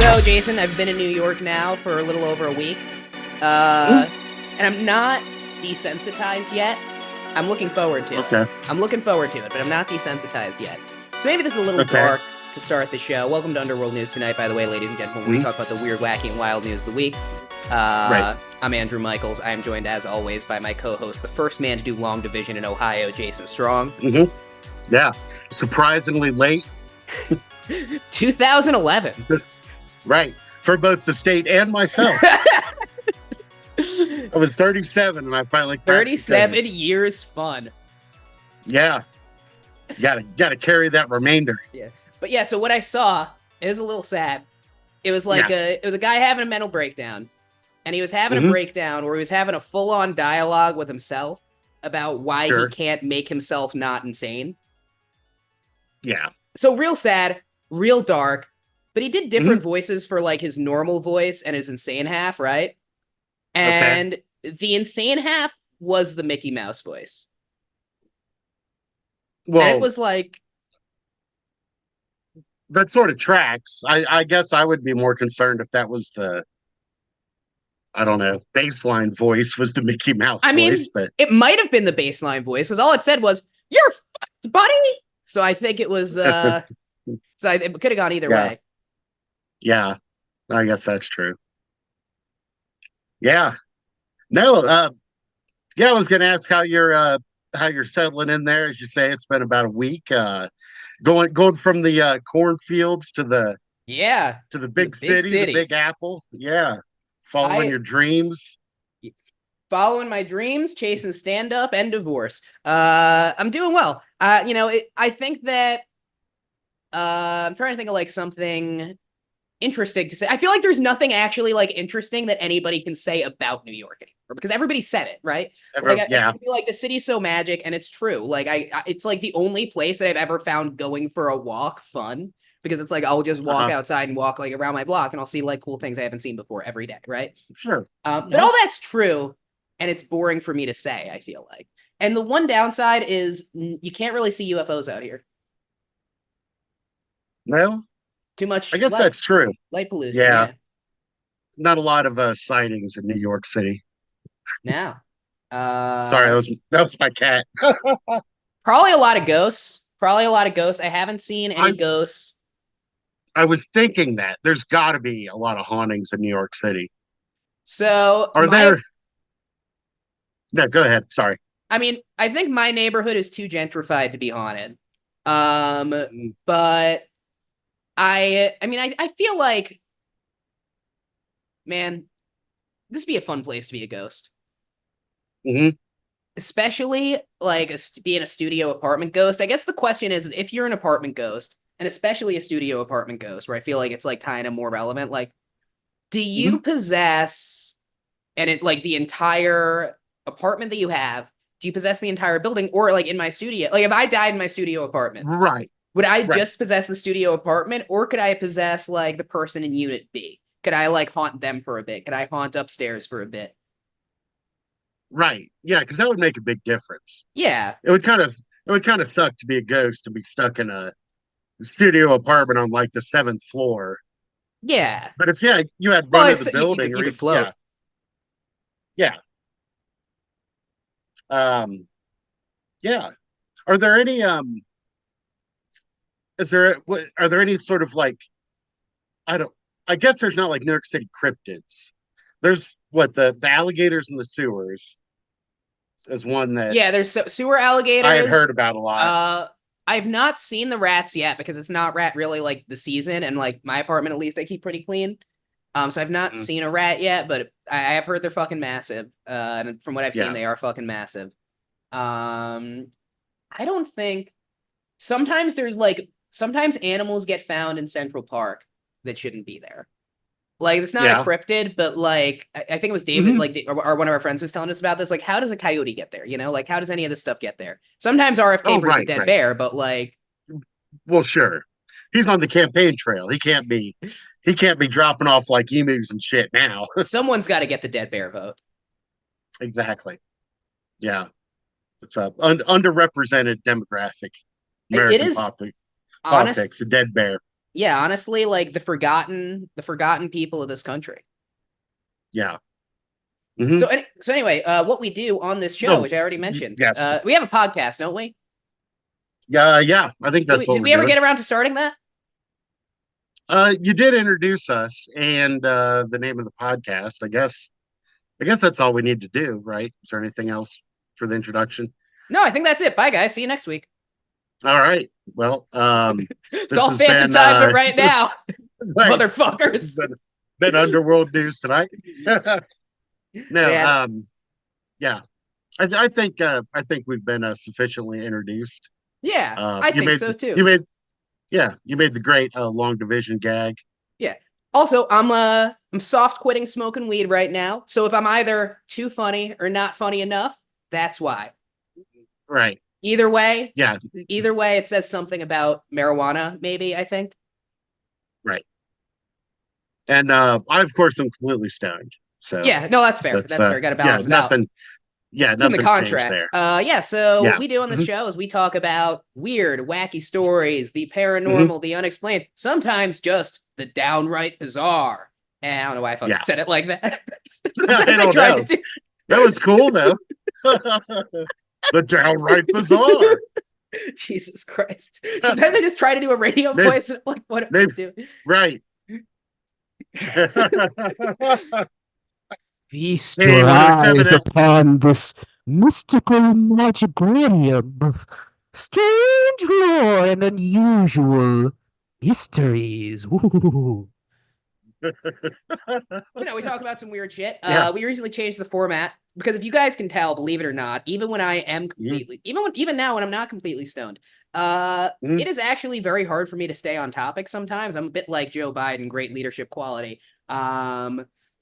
So, Jason, I've been in New York now for a little over a week, and I'm not desensitized yet. I'm looking forward to it. Okay. I'm looking forward to it, but I'm not desensitized yet. So maybe this is a little Okay. dark to start the show. Welcome to Underworld News Tonight, by the way, ladies and gentlemen, where we talk about the weird, wacky, and wild news of the week. Right. I'm Andrew Michaels. I am joined, as always, by my co-host, the first man to do long division in Ohio, Jason Strong. Yeah. Surprisingly late. 2011. Right. For both the state and myself. I was 37 and I finally cracked 37 years fun. Yeah. Gotta carry that remainder. Yeah. But yeah, so what I saw, it was a little sad. It was like it was a guy having a mental breakdown. And he was having a breakdown where he was having a full-on dialogue with himself about why he can't make himself not insane. Yeah. So real sad, real dark, but he did different voices for like his normal voice and his insane half, right? And the insane half was the Mickey Mouse voice. Well, and it was like, that sort of tracks. I guess I would be more concerned if that was the, I don't know, baseline voice was the Mickey Mouse voice. But it might have been the baseline voice because all it said was, "You're fucked, buddy." So I think it was, so it could have gone either way. Yeah, I guess that's true. Yeah. No, I was gonna ask how you're settling in there. As you say, it's been about a week. Going from the cornfields to the big city, the Big Apple. Yeah. Following your dreams. Following my dreams, chasing stand-up and divorce. I'm doing well. I think that I'm trying to think of like something interesting to say. I feel like there's nothing actually like interesting that anybody can say about New York anymore because everybody said it, right? I feel like the city's so magic, and it's true. Like it's like the only place that I've ever found going for a walk fun. Because it's like, I'll just walk outside and walk like around my block and I'll see like cool things I haven't seen before every day, right? Sure. But all that's true, and it's boring for me to say, I feel like. And the one downside is you can't really see UFOs out here. No? Too much. I guess that's true. Light pollution. Yeah. Not a lot of sightings in New York City. No. Sorry, that was my cat. Probably a lot of ghosts. I haven't seen any ghosts. I was thinking that there's got to be a lot of hauntings in New York City. So are there? No, go ahead. Sorry. I mean, I think my neighborhood is too gentrified to be haunted. But I feel like, man, this would be a fun place to be a ghost. Especially like being a studio apartment ghost. I guess the question is if you're an apartment ghost, and especially a studio apartment ghost, where I feel like it's like kind of more relevant. Like, do you possess, and it like the entire apartment that you have? Do you possess the entire building, or like in my studio? Like, if I died in my studio apartment, right? Would I just possess the studio apartment, or could I possess like the person in Unit B? Could I like haunt them for a bit? Could I haunt upstairs for a bit? Right. Yeah, because that would make a big difference. Yeah, it would kind of suck to be a ghost to be stuck in a studio apartment on like the 7th floor. Yeah. But if you had run of the building, you could float. Yeah. Yeah. Are there any are there any sort of like, I guess there's not like New York City cryptids. There's the alligators in the sewers is one that there's sewer alligators. I had heard about a lot. I've not seen the rats yet because it's not rat really like the season, and like my apartment at least they keep pretty clean. So I've not seen a rat yet, but I have heard they're fucking massive. And from what I've seen, they are fucking massive. I don't think sometimes animals get found in Central Park that shouldn't be there. Like, it's not a cryptid, but like I think it was David, or one of our friends was telling us about this. Like, how does a coyote get there? You know, like how does any of this stuff get there? Sometimes RFK brings a dead bear, but like, well, sure, he's on the campaign trail. He can't be dropping off like emus and shit now. Someone's got to get the dead bear vote. Exactly. Yeah, it's a underrepresented demographic. It is politics, a dead bear. Yeah, honestly, like the forgotten people of this country. Yeah. So, anyway, what we do on this show, which I already mentioned, yes. We have a podcast, don't we? Yeah. I think that's did we ever get around to starting that? You did introduce us and the name of the podcast. I guess that's all we need to do, right? Is there anything else for the introduction? No, I think that's it. Bye, guys. See you next week. All right. Well, it's all phantom time, but right now, right, motherfuckers. This has been Underworld News Tonight. No, yeah. I think we've been sufficiently introduced. Yeah, I think so too. You made the great long division gag. Yeah. Also, I'm soft quitting smoking weed right now. So if I'm either too funny or not funny enough, that's why. Right. Either way, yeah. Either way, it says something about marijuana. Maybe I think. Right. And I, of course, am completely stoned. So yeah, no, that's fair. That's fair. Got to balance it nothing, out. Yeah, it's in the contract. There. So what we do on this show is we talk about weird, wacky stories, the paranormal, the unexplained, sometimes just the downright bizarre. And I don't know why I fucking said it like that. I tried to do. That was cool though. The downright bizarre. Jesus Christ. Sometimes I just try to do a radio voice and I'm like, what am I doing? Right. Feast your eyes upon this mystical magicarium of strange lore and unusual histories. Ooh. We talk about some weird shit. We recently changed the format because if you guys can tell, believe it or not, even when I am completely, even now when I'm not completely stoned, it is actually very hard for me to stay on topic sometimes. I'm a bit like Joe Biden, great leadership quality.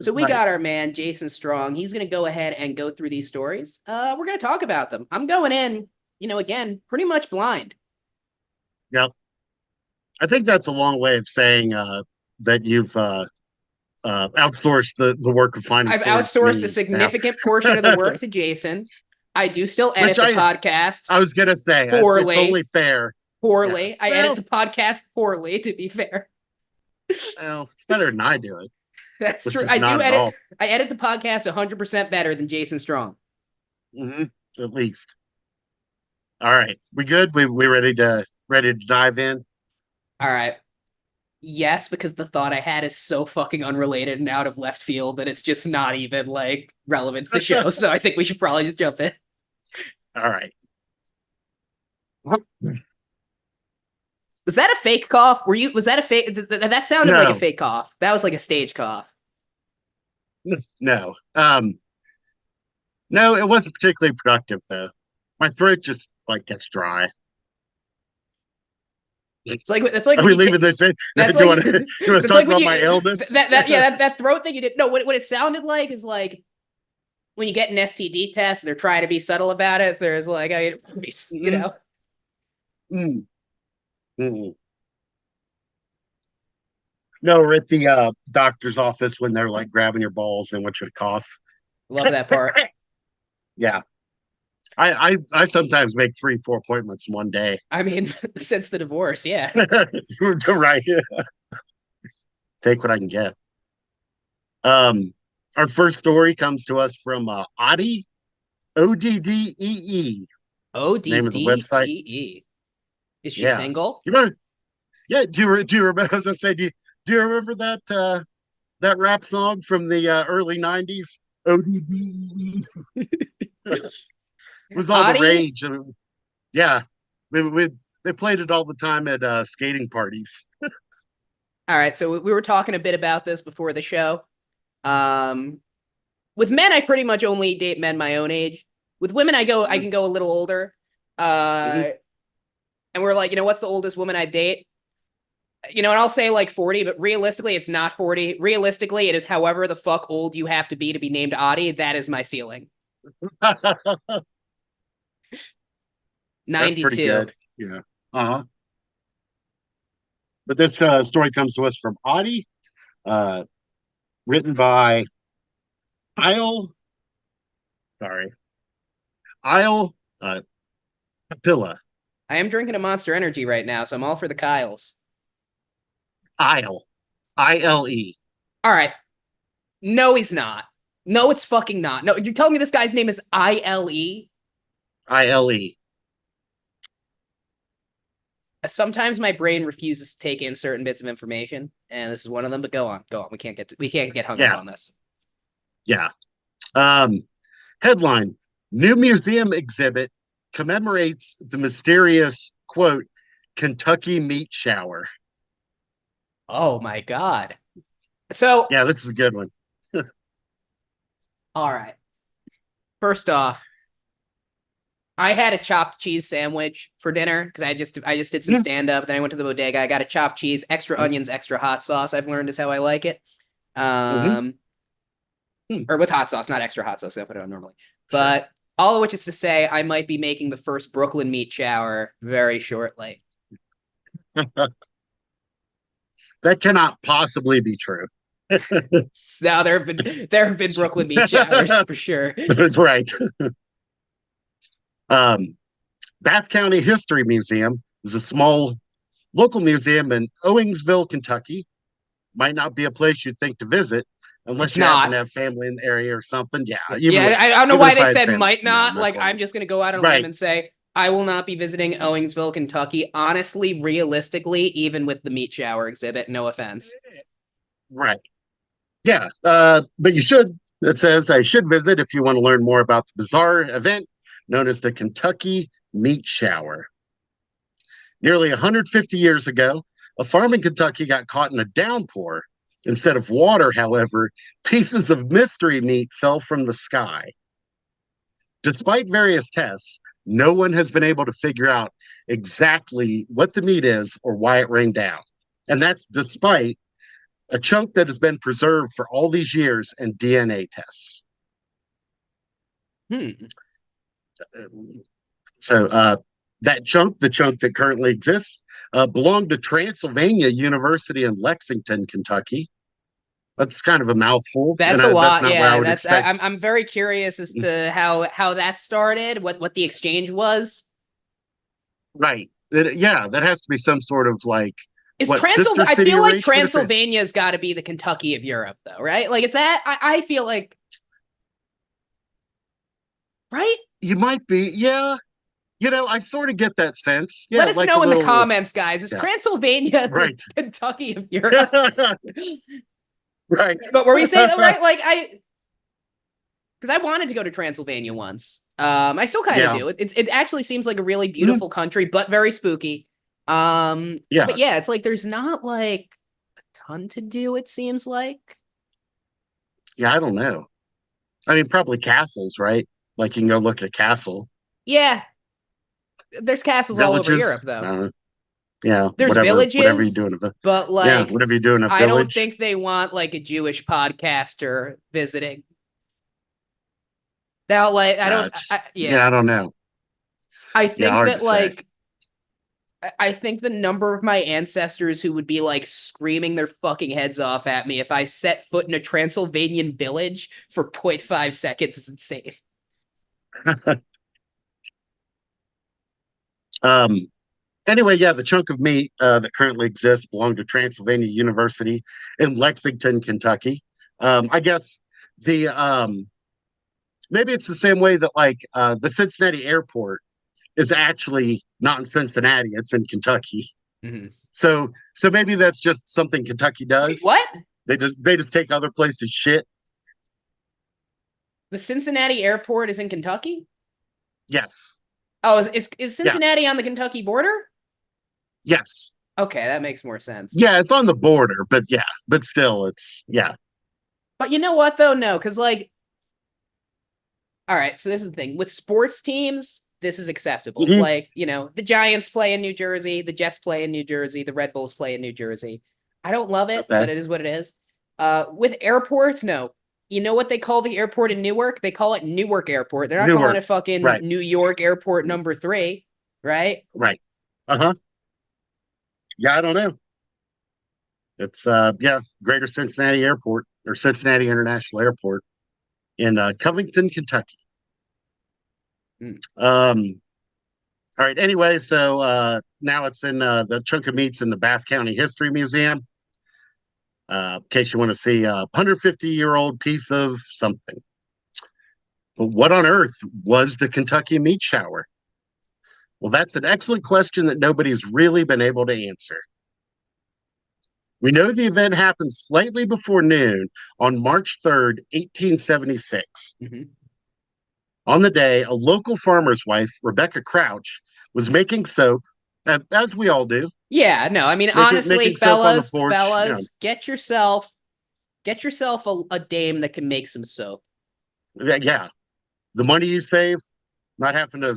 So we got our man, Jason Strong. He's going to go ahead and go through these stories. We're going to talk about them. I'm going in, again, pretty much blind. Yep. I think that's a long way of saying that you've outsourced the work of finding. I've outsourced a significant portion of the work to Jason. I do still edit the podcast. I was going to say, poorly. It's only fair. Poorly. Yeah. I edit the podcast poorly, to be fair. Well, it's better than I do it. That's true. I do edit. I edit the podcast 100% better than Jason Strong. At least. All right, we good? We ready to dive in? All right. Yes, because the thought I had is so fucking unrelated and out of left field that it's just not even like relevant to the show. So I think we should probably just jump in. All right. Was that a fake cough? Was that a fake? That sounded like a fake cough. That was like a stage cough. No. No, it wasn't particularly productive though. My throat just like gets dry. It's like Are we leaving this in? That's you like, want to talk about my illness? That throat thing you did. No, what it sounded like is like when you get an STD test, they're trying to be subtle about it. So there's like, you know. No, we're at the doctor's office when they're like grabbing your balls and want you to cough. Love that part. Yeah. I sometimes make 3-4 appointments in one day. I mean, since the divorce, yeah. Right. Take what I can get. Our first story comes to us from Oddie, ODDEE. Name of the website. Is she single? Do you remember? As I say, do you remember that rap song from the early '90s? ODDEE. It was all the rage. Yeah, they played it all the time at skating parties. All right, so we were talking a bit about this before the show. With men, I pretty much only date men my own age. With women, I can go a little older. And we're like, what's the oldest woman I date? And I'll say like 40, but realistically, it's not 40. Realistically, it is however the fuck old you have to be named Audie. That is my ceiling. 92. That's pretty good. Yeah. But this story comes to us from Audie, written by Isle Papilla. I am drinking a Monster Energy right now, so I'm all for the Kyles. Isle. I-L-E. All right. No, he's not. No, it's fucking not. No, you're telling me this guy's name is I-L-E? I-L-E. Sometimes my brain refuses to take in certain bits of information, and this is one of them. But go on. We can't get hung up on this. Yeah. Headline: New museum exhibit commemorates the mysterious, quote, Kentucky meat shower. Oh my God. So yeah, this is a good one. All right. First off, I had a chopped cheese sandwich for dinner because I just did some stand up. Then I went to the bodega. I got a chopped cheese, extra onions, extra hot sauce. I've learned is how I like it. Or with hot sauce, not extra hot sauce. I put it on normally. But all of which is to say, I might be making the first Brooklyn meat shower very shortly. That cannot possibly be true. Now there have been Brooklyn meat showers for sure. Right. Bath County History Museum is a small local museum in Owingsville, Kentucky. Might not be a place you'd think to visit unless you happen to have family in the area or something. Yeah. I don't know why they said family, might not. Like, I'm just going to go out on a limb and say, I will not be visiting Owingsville, Kentucky. Honestly, realistically, even with the meat shower exhibit, no offense. Right. Yeah. But you should. It says I should visit if you want to learn more about the bizarre event known as the Kentucky Meat Shower. Nearly 150 years ago, a farm in Kentucky got caught in a downpour. Instead of water, however, pieces of mystery meat fell from the sky. Despite various tests, no one has been able to figure out exactly what the meat is or why it rained down. And that's despite a chunk that has been preserved for all these years in DNA tests. So that chunk, the chunk that currently exists, belonged to Transylvania University in Lexington, Kentucky. That's kind of a mouthful. That's a lot. Yeah, I'm very curious as to how that started, what the exchange was. Right. That has to be some sort of like. I feel like Transylvania's got to be the Kentucky of Europe, though, right? Like, is that? I feel like, right? You might be, yeah. I sort of get that sense. Yeah, let us know in the comments, guys. Is Transylvania the Kentucky of Europe? Right. But were we saying that right? Like, because I wanted to go to Transylvania once. I still kind of do. It actually seems like a really beautiful country, but very spooky. But yeah, it's like there's not like a ton to do, it seems like. Yeah, I don't know. I mean, probably castles, right? Like you can go look at a castle. Yeah. There's castles all over Europe, though. Yeah, there's villages, whatever you do in a but like, whatever you do in a village. I don't think they want like a Jewish podcaster visiting. Now, like, I don't know. I think that like, I think the number of my ancestors who would be like screaming their fucking heads off at me if I set foot in a Transylvanian village for 0.5 seconds is insane. Anyway, the chunk of meat that currently exists belonged to Transylvania University in Lexington, Kentucky. I guess maybe it's the same way that like the Cincinnati airport is actually not in Cincinnati; it's in Kentucky. Mm-hmm. So maybe that's just something Kentucky does. Wait, what? They just take other places' shit. The Cincinnati airport is in Kentucky? Yes. Oh, is Cincinnati on the Kentucky border? Yes. Okay, that makes more sense. Yeah, it's on the border, but still, it's But you know what though? No, because like, all right. So this is the thing with sports teams. This is acceptable. Mm-hmm. Like, the Giants play in New Jersey, the Jets play in New Jersey, the Red Bulls play in New Jersey. I don't love it, but it is what it is. With airports, no. You know what they call the airport in Newark? They call it Newark Airport. They're not calling it fucking New York Airport number 3, right? Right. Yeah, I don't know. It's Greater Cincinnati Airport or Cincinnati International Airport in Covington, Kentucky. All right. Anyway, so now it's in the chunk of meat's in the Bath County History Museum. In case you want to see a 150-year-old piece of something. But what on earth was the Kentucky meat shower? Well, that's an excellent question that nobody's really been able to answer. We know the event happened slightly before noon on March 3rd, 1876. Mm-hmm. On the day, a local farmer's wife, Rebecca Crouch, was making soap, as we all do. Yeah, no, I mean, honestly, fellas, get yourself a dame that can make some soap. Yeah. The money you save, not having to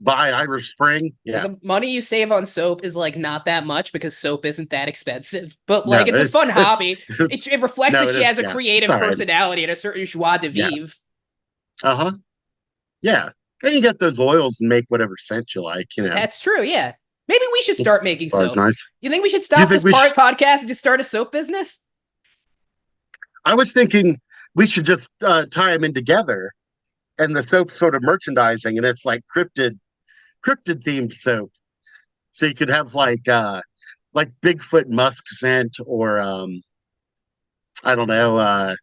buy Irish Spring. Yeah. The money you save on soap is like not that much because soap isn't that expensive. But like, it's a fun hobby. It reflects that she has a creative personality and a certain joie de vivre. Uh-huh. Yeah. And you get those oils and make whatever scent you like, you know. That's true, yeah. Maybe we should start making soap. Nice. You think we should stop this podcast and just start a soap business? I was thinking we should just tie them in together, and the soap sort of merchandising, and it's like cryptid themed soap. So you could have like Bigfoot musk scent, or I don't know,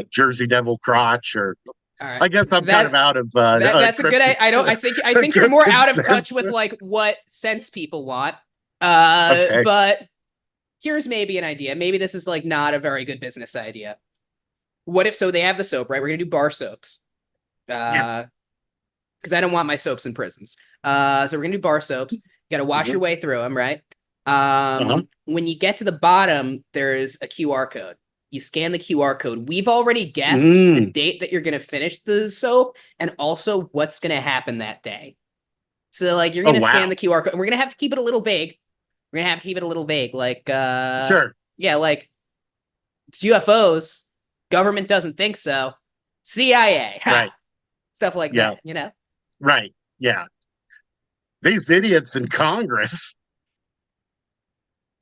Jersey Devil crotch, or right. I guess I'm kind of out of that's a good. I think you're more out of touch with like what scents people want. Okay. But here's maybe an idea. Maybe this is like not a very good business idea. What if they have the soap, right? We're gonna do bar soaps. Because I don't want my soaps in prisons. So we're gonna do bar soaps. You gotta wash your way through them, right? When you get to the bottom, there's a QR code. You scan the QR code. We've already guessed the date that you're going to finish the soap and also what's going to happen that day. So, like, you're going to scan the QR code. And we're going to have to keep it a little vague. Like, sure. Yeah, like, it's UFOs. Government doesn't think so. CIA. Right. Stuff like that, you know? Right. Yeah. These idiots in Congress.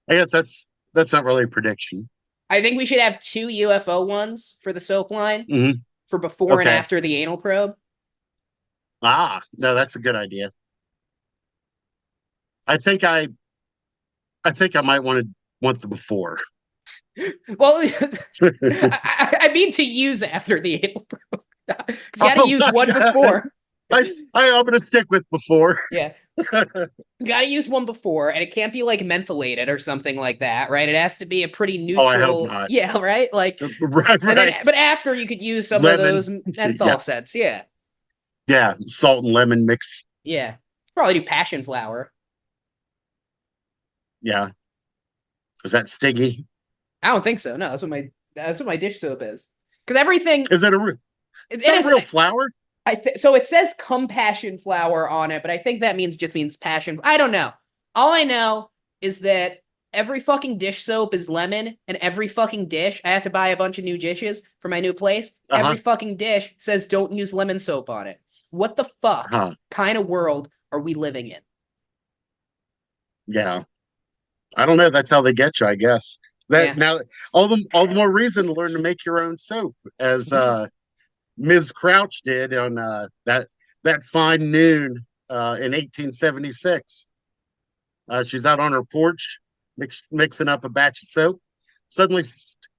I guess that's not really a prediction. I think we should have 2 UFO ones for the soap line for before and after the anal probe. No, that's a good idea. I think I might want the before. Well, I mean to use after the anal probe. You got to use one before. I'm going to stick with before. Yeah. You got to use one before, and it can't be like mentholated or something like that, right? It has to be a pretty neutral. Oh, I hope not. Yeah, right. Like, right. Then, but after you could use some of those menthol scents. Yeah. Yeah, salt and lemon mix. Yeah, probably do passion flower. Yeah. Is that stingy? I don't think so. No, that's what my dish soap is. Because everything is it a real flower? So it says compassion flower on it, but I think that just means passion. I don't know. All I know is that every fucking dish soap is lemon, and every fucking dish, I have to buy a bunch of new dishes for my new place. Every fucking dish says don't use lemon soap on it. What the fuck kind of world are we living in? Yeah. I don't know. That's how they get you, I guess. Now, all the more reason to learn to make your own soap, as Ms. Crouch did on that fine noon in 1876. She's out on her porch mixing up a batch of soap. Suddenly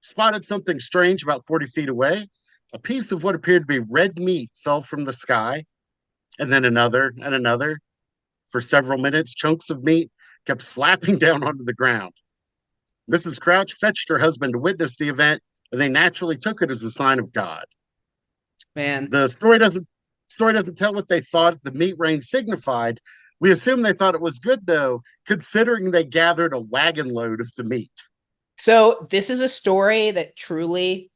spotted something strange about 40 feet away. A piece of what appeared to be red meat fell from the sky, and then another and another. For several minutes, chunks of meat kept slapping down onto the ground. Mrs. Crouch fetched her husband to witness the event, and they naturally took it as a sign of God. Man, the story doesn't tell what they thought the meat rain signified. We assume they thought it was good, though, considering they gathered a wagon load of the meat. So this is a story that truly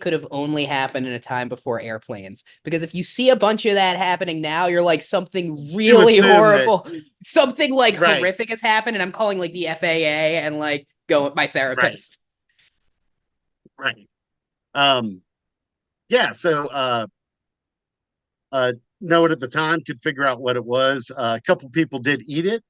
could have only happened in a time before airplanes. Because if you see a bunch of that happening now, you're like, something really horrible, something like horrific has happened, and I'm calling like the FAA and like go with my therapist. Right. Yeah, so no one at the time could figure out what it was. A couple people did eat it.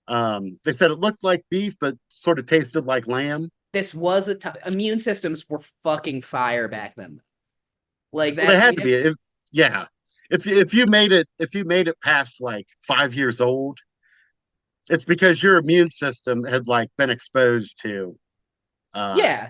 They said it looked like beef, but sort of tasted like lamb. This was immune systems were fucking fire back then. Like that, they had to be. If you made it past like 5 years old, it's because your immune system had like been exposed to Yeah.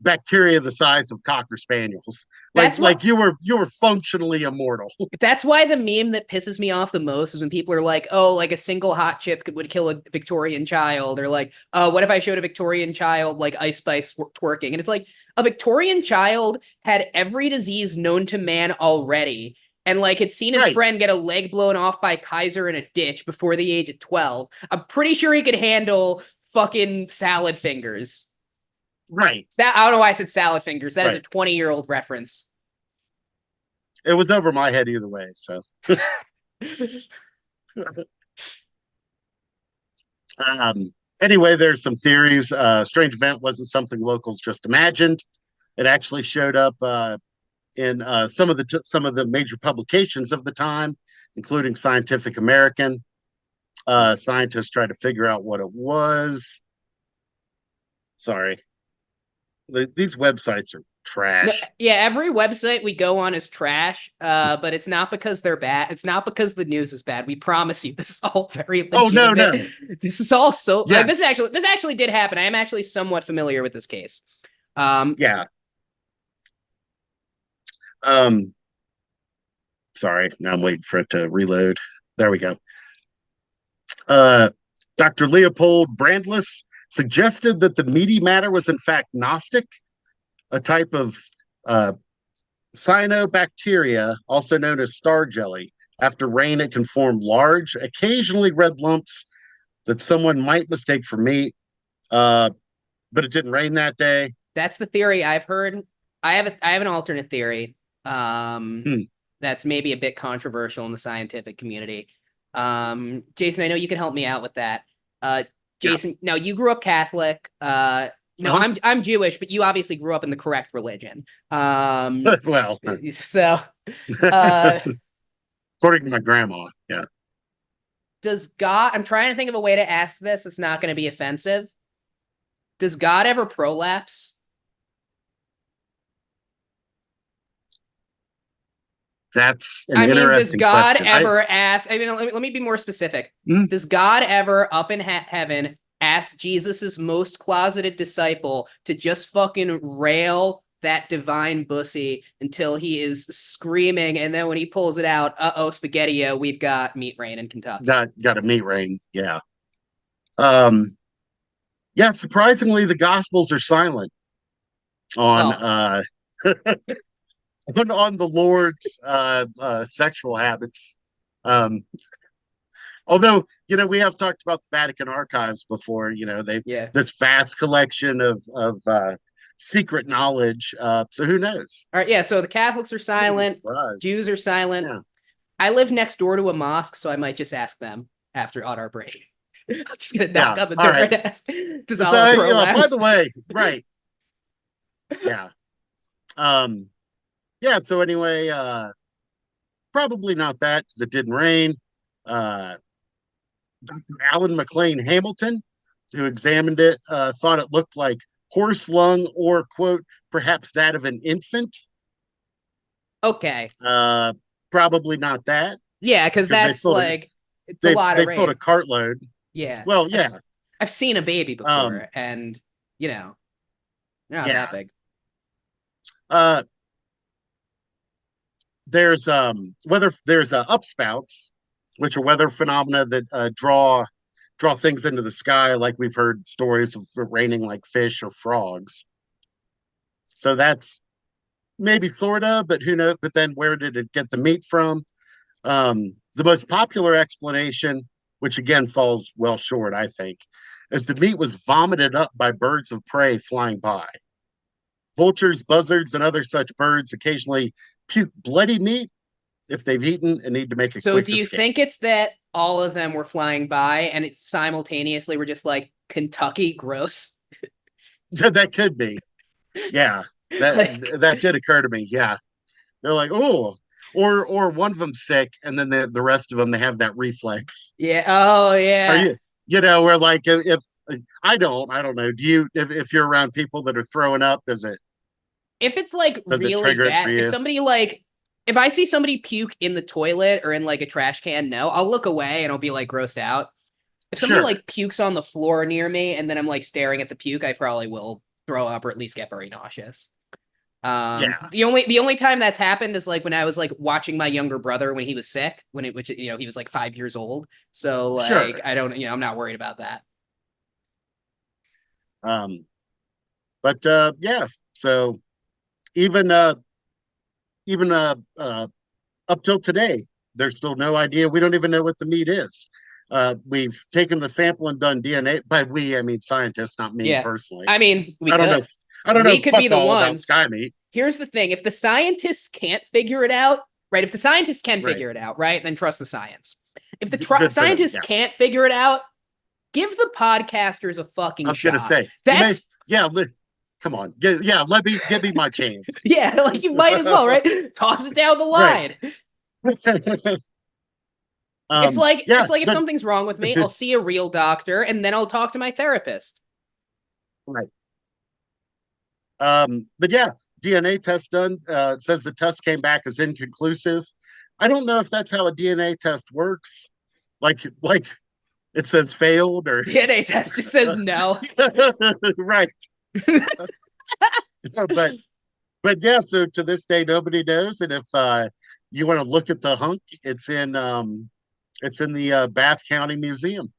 Bacteria the size of Cocker Spaniels. That's Like you were functionally immortal. That's why the meme that pisses me off the most is when people are like, oh, like a single hot chip would kill a Victorian child, or like, oh, what if I showed a Victorian child like Ice Spice twerking? And it's like, a Victorian child had every disease known to man already, and like had seen his friend get a leg blown off by Kaiser in a ditch before the age of 12. I'm pretty sure he could handle fucking salad fingers. Right. I don't know why I said salad fingers. That is a 20-year-old reference. It was over my head either way, so. Anyway, there's some theories. Strange event wasn't something locals just imagined. It actually showed up in some of the major publications of the time, including Scientific American. Scientists tried to figure out what it was. Sorry. These websites are trash. No, yeah, every website we go on is trash, but it's not because they're bad. It's not because the news is bad. We promise you, this is all very legitimate. Oh no! This is all so. Yes. This actually did happen. I am actually somewhat familiar with this case. Yeah. Sorry, now I'm waiting for it to reload. There we go. Dr. Leopold Brandless suggested that the meaty matter was in fact Gnostic, a type of cyanobacteria, also known as star jelly. After rain, it can form large, occasionally red lumps that someone might mistake for meat. But it didn't rain that day. That's the theory I've heard. I have an alternate theory. That's maybe a bit controversial in the scientific community. Jason, I know you can help me out with that. Jason, now you grew up Catholic. I'm Jewish, but you obviously grew up in the correct religion. Well, so according to my grandma, yeah. Does God? I'm trying to think of a way to ask this. It's not going to be offensive. Does God ever prolapse? That's an interesting does God question. ever ask? I mean, let me be more specific. Does God ever up in heaven ask Jesus's most closeted disciple to just fucking rail that divine bussy until he is screaming, and then when he pulls it out, spaghetti-o, we've got meat rain in Kentucky. Got a meat rain, yeah. Yeah, surprisingly, the Gospels are silent on on the Lord's sexual habits. Although, we have talked about the Vatican archives before, this vast collection of secret knowledge. So who knows? All right, yeah. So the Catholics are silent, Jews are silent. Yeah. I live next door to a mosque, so I might just ask them on our break. I'm just gonna knock on the door and ask. Does Allah prolapse? By the way, right? Yeah. Yeah. So anyway, probably not that because it didn't rain. Dr. Alan McLean Hamilton, who examined it, thought it looked like horse lung or, quote, perhaps that of an infant. Okay. Probably not that. Yeah, because that's like it's a lot of rain. They filled a cartload. Yeah. Well, yeah. I've seen a baby before, and they're not that big. There's upspouts, which are weather phenomena that draw things into the sky, like we've heard stories of it raining like fish or frogs. So that's maybe sort of, but who knows? But then where did it get the meat from? The most popular explanation, which again falls well short, I think, is the meat was vomited up by birds of prey flying by. Vultures, buzzards, and other such birds occasionally puke bloody meat if they've eaten and need to make a quick do you escape. think it's that all of them were flying by and it simultaneously were just like, Kentucky, gross? That could be. Yeah, that did occur to me. Yeah. They're like, oh, or one of them's sick and then the rest of them, they have that reflex. Yeah. Oh, yeah. Are you, where like if I don't know. Do you, if you're around people that are throwing up, does it? If it's like really bad, if I see somebody puke in the toilet or in like a trash can, no, I'll look away and I'll be like grossed out. if somebody like pukes on the floor near me and then I'm like staring at the puke, I probably will throw up or at least get very nauseous. The only time that's happened is like when I was like watching my younger brother when he was sick, which he was like 5 years old. So like I don't, I'm not worried about that. But yeah, so even up till today, there's still no idea. We don't even know what the meat is. We've taken the sample and done DNA. By we, I mean scientists, not me personally. I mean, I don't know. I don't know. We could be the ones about sky meat. Here's the thing: if the scientists can't figure it out, right? If the scientists can figure it out, right, then trust the science. If the scientists can't figure it out, give the podcasters a fucking shot. I was gonna say that's come on, give me my chance. Yeah, like you might as well, right? Toss it down the line. It's like if something's wrong with me, I'll see a real doctor and then I'll talk to my therapist. Right. But yeah, DNA test done. It says the test came back as inconclusive. I don't know if that's how a DNA test works. Like it says failed or DNA test just says no. Right. but yeah, so to this day nobody knows. And if you want to look at the hunk, it's in the Bath County Museum.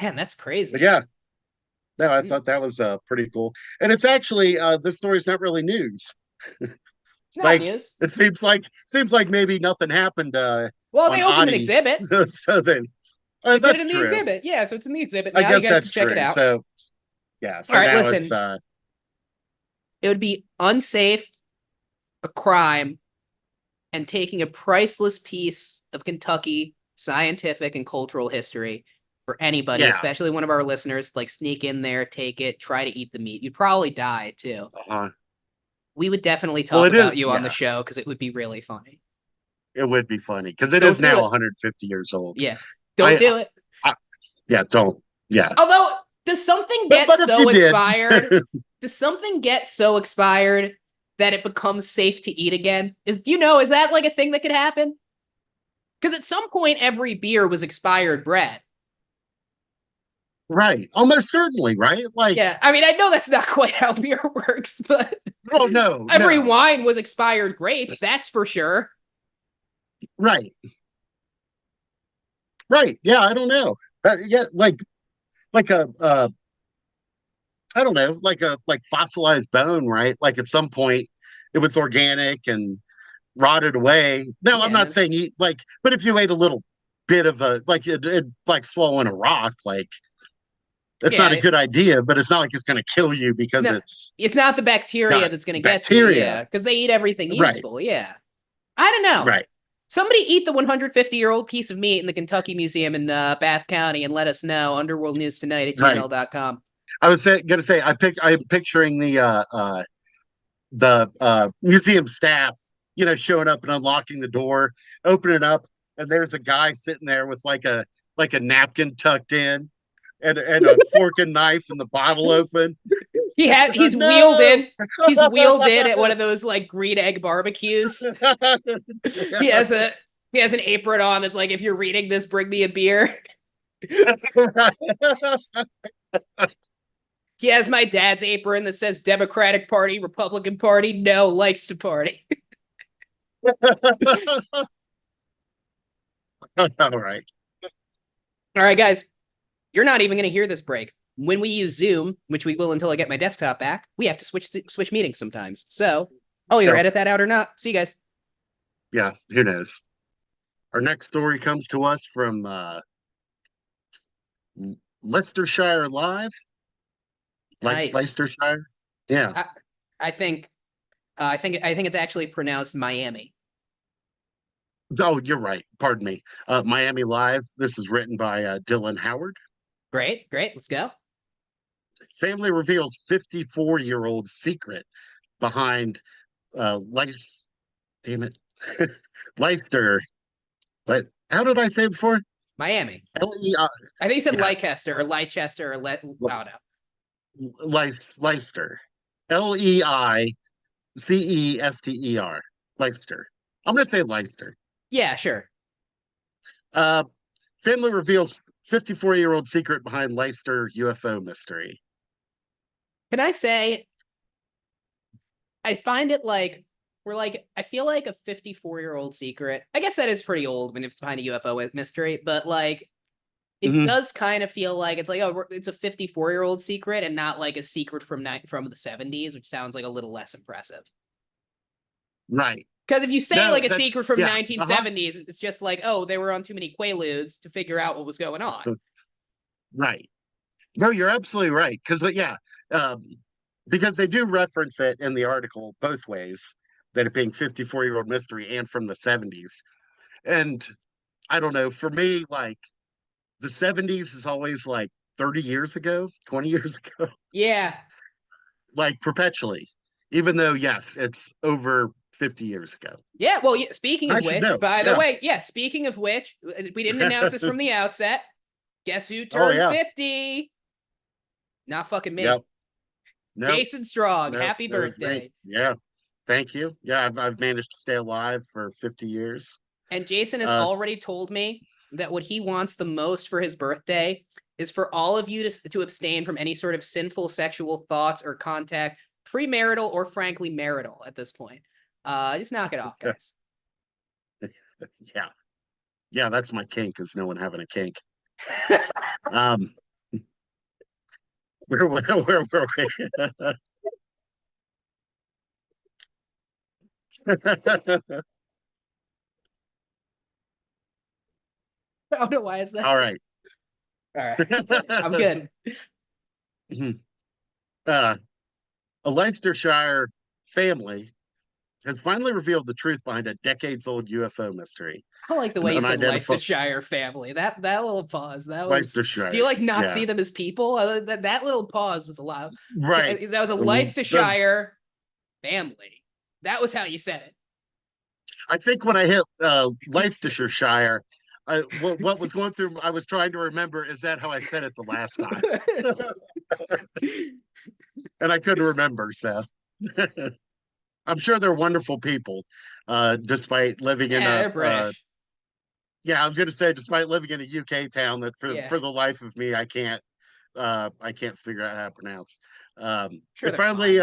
Man, that's crazy. But yeah. No, I thought that was pretty cool. And it's actually this story's not really news. It's not news. It seems like maybe nothing happened. Well, they opened an exhibit. So then they put it in the exhibit. Yeah, so it's in the exhibit. Now I guess you guys can check it out. So yeah. So all right, listen. It would be unsafe, a crime, and taking a priceless piece of Kentucky scientific and cultural history for anybody, especially one of our listeners, like sneak in there, take it, try to eat the meat. You'd probably die too. We would definitely talk about you on the show because it would be really funny. It would be funny because it is now 150 years old. Yeah. Don't do it. Don't. Yeah. Although, does something get so expired? Does something get so expired that it becomes safe to eat again? Is that like a thing that could happen? Because at some point, every beer was expired bread. Right. Almost certainly, right? Like, yeah. I mean, I know that's not quite how beer works, but no. Every wine was expired grapes, that's for sure. Right. Right. Yeah, I don't know. Like a I don't know, like fossilized bone, right? Like at some point it was organic and rotted away. No, I'm not saying eat but if you ate a little bit of it like swallowing a rock, like it's not a good idea, but it's not like it's going to kill you because it's not the bacteria that's going to get to you. Yeah, because they eat everything useful. Right. Yeah. I don't know. Right. Somebody eat the 150-year-old piece of meat in the Kentucky Museum in Bath County and let us know. Underworld News Tonight at gmail.com. I was going to say, I'm picturing the museum staff, showing up and unlocking the door, opening up, and there's a guy sitting there with like a napkin tucked in. And a fork and knife and the bottle open. He's wheeled in. He's wheeled in at one of those like green egg barbecues. He has an apron on that's like, if you're reading this, bring me a beer. He has my dad's apron that says Democratic Party, Republican Party, no, likes to party. All right, guys. You're not even going to hear this break. When we use Zoom, which we will until I get my desktop back, we have to switch meetings sometimes. So I'll either edit that out or not. See you guys. Yeah, who knows? Our next story comes to us from Leicestershire Live. Nice. Leicestershire. Yeah. I think it's actually pronounced Miami. Oh, you're right. Pardon me. Miami Live. This is written by Dylan Howard. Great. Let's go. Family reveals 54-year-old secret behind Leicester. But how did I say it before? Miami. L-E-I. I think you said Leicester or Leicester or I don't know. Leicester. Leicester. Leicester. I'm going to say Leicester. Yeah, sure. Family reveals 54-year-old secret behind Leicester UFO mystery. Can I say, I find it like, I feel like a 54-year-old secret. I guess that is pretty old when it's behind a UFO mystery, but like, it does kind of feel like it's like, oh, it's a 54-year-old secret and not like a secret from the 70s, which sounds like a little less impressive. Right. Because if you say like a secret from 1970s, it's just like, oh, they were on too many Quaaludes to figure out what was going on. Right. No, you're absolutely right. Because they do reference it in the article both ways, that it being 54-year-old mystery and from the 70s. And I don't know, for me, like the 70s is always like 30 years ago, 20 years ago. Yeah. Like perpetually, even though, yes, it's over 50 years ago. Yeah, well, speaking of which, by the way, speaking of which, we didn't announce this from the outset. Guess who turned 50? Not fucking me. Yep. Jason Strong, happy birthday. Yeah, thank you. Yeah, I've managed to stay alive for 50 years. And Jason has already told me that what he wants the most for his birthday is for all of you to abstain from any sort of sinful sexual thoughts or contact, premarital or frankly marital at this point. Just knock it off, guys. Yeah, that's my kink, is no one having a kink. Where were we? Oh no, why is that? All right. I'm good. A Leicestershire family has finally revealed the truth behind a decades-old UFO mystery. I like the way you said Leicestershire family. That little pause. That was. Leicestershire. Do you like not see them as people? That little pause was allowed. Right. That was a Leicestershire family. That was how you said it. I think when I hit Leicestershire, what was going through, I was trying to remember, is that how I said it the last time? And I couldn't remember, so. I'm sure they're wonderful people, despite living in they're British. I was going to say, despite living in a UK town that for the life of me, I can't figure out how to pronounce. Sure, finally,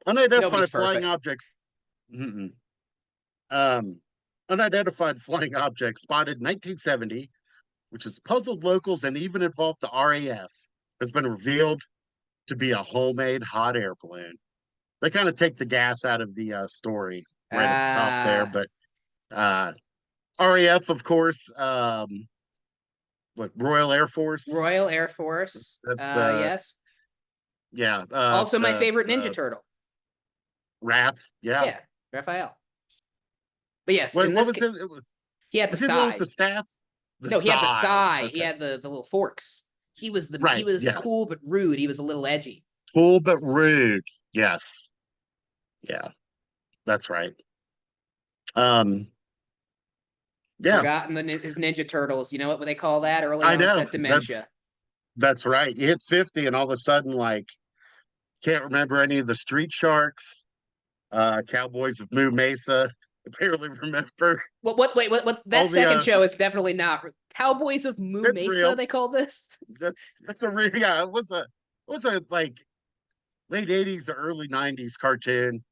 unidentified flying objects. Unidentified flying object spotted in 1970, which has puzzled locals and even involved the RAF, has been revealed to be a homemade hot air balloon. They kind of take the gas out of the story right at the top there, but RAF, of course, Royal Air Force. Royal Air Force. That's yes. Yeah. Also, my favorite Ninja Turtle. Raph. Yeah, Raphael. But yes, what was it? He had the sai. With the staff. He had the sai. Okay. He had the little forks. He was cool but rude. He was a little edgy. Cool but rude. Yes. Yeah, that's right. Forgotten his Ninja Turtles. You know what they call that? Early onset dementia. That's right. You hit 50 and all of a sudden, like, can't remember any of the Street Sharks, Cowboys of Moo Mesa. I barely remember. What? That second show is definitely not Cowboys of Moo Mesa. Real. They call this. That's a real. Yeah, it was a like late 80s or early 90s cartoon.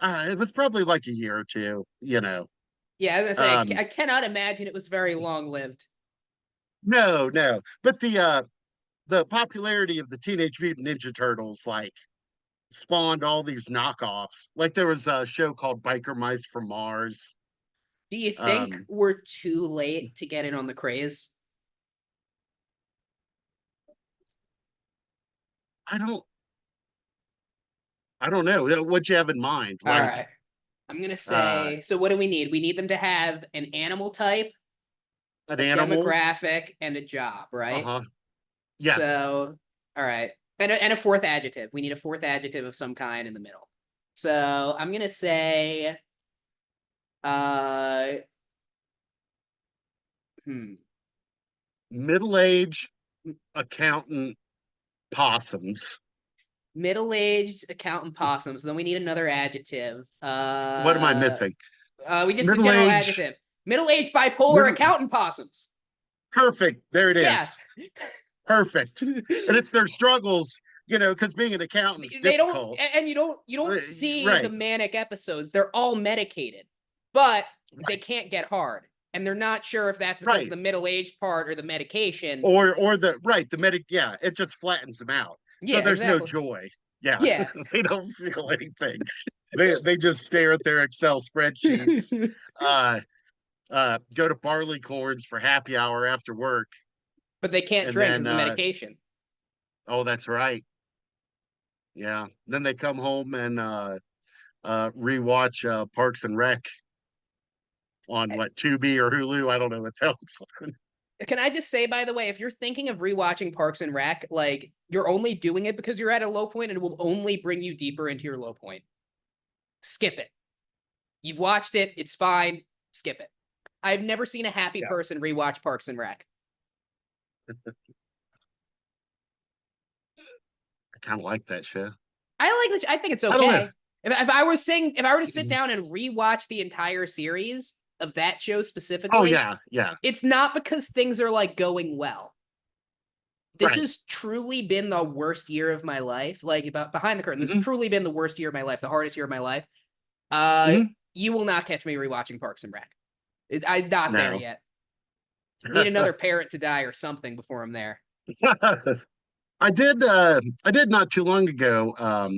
It was probably like a year or two. You know. Yeah, I was gonna say I cannot imagine it was very long lived. No, but the popularity of the Teenage Mutant Ninja Turtles, like, spawned all these knockoffs. Like, there was a show called Biker Mice from Mars. Do you think we're too late to get in on the craze? I don't know. What you have in mind? All right. I'm gonna say, so what do we need? We need them to have an animal type, a demographic, and a job, right? Yes. So, all right. And a fourth adjective. We need a fourth adjective of some kind in the middle. So I'm gonna say middle-aged accountant possums. Middle-aged accountant possums. Then we need another adjective. What am I missing? We just the general adjective. Middle-aged bipolar accountant possums. Perfect. There it is. Yeah. Perfect. And it's their struggles, because being an accountant is difficult. And you don't see right. the manic episodes. They're all medicated, but they can't get hard. And they're not sure if that's because of the middle-aged part or the medication. Or the medic, it just flattens them out. So there's no joy. Yeah. They don't feel anything. They just stare at their Excel spreadsheets. Go to Barleycorns for happy hour after work. But they can't drink the medication. Oh, that's right. Yeah. Then they come home and rewatch Parks and Rec on Tubi or Hulu. I don't know what the hell it's on. Can I just say, by the way, if you're thinking of rewatching Parks and Rec, like, you're only doing it because you're at a low point and it will only bring you deeper into your low point. Skip it. You've watched it. It's fine. Skip it. I've never seen a happy person rewatch Parks and Rec. I kind of like that show. I think it's okay. If I were to sit down and rewatch the entire series of that show specifically, it's not because things are like going well. This has truly been the worst year of my life. Like, behind the curtain, this has truly been the worst year of my life, the hardest year of my life. You will not catch me rewatching Parks and Rec. I'm not there yet. I need another parent to die or something before I'm there. I did not too long ago.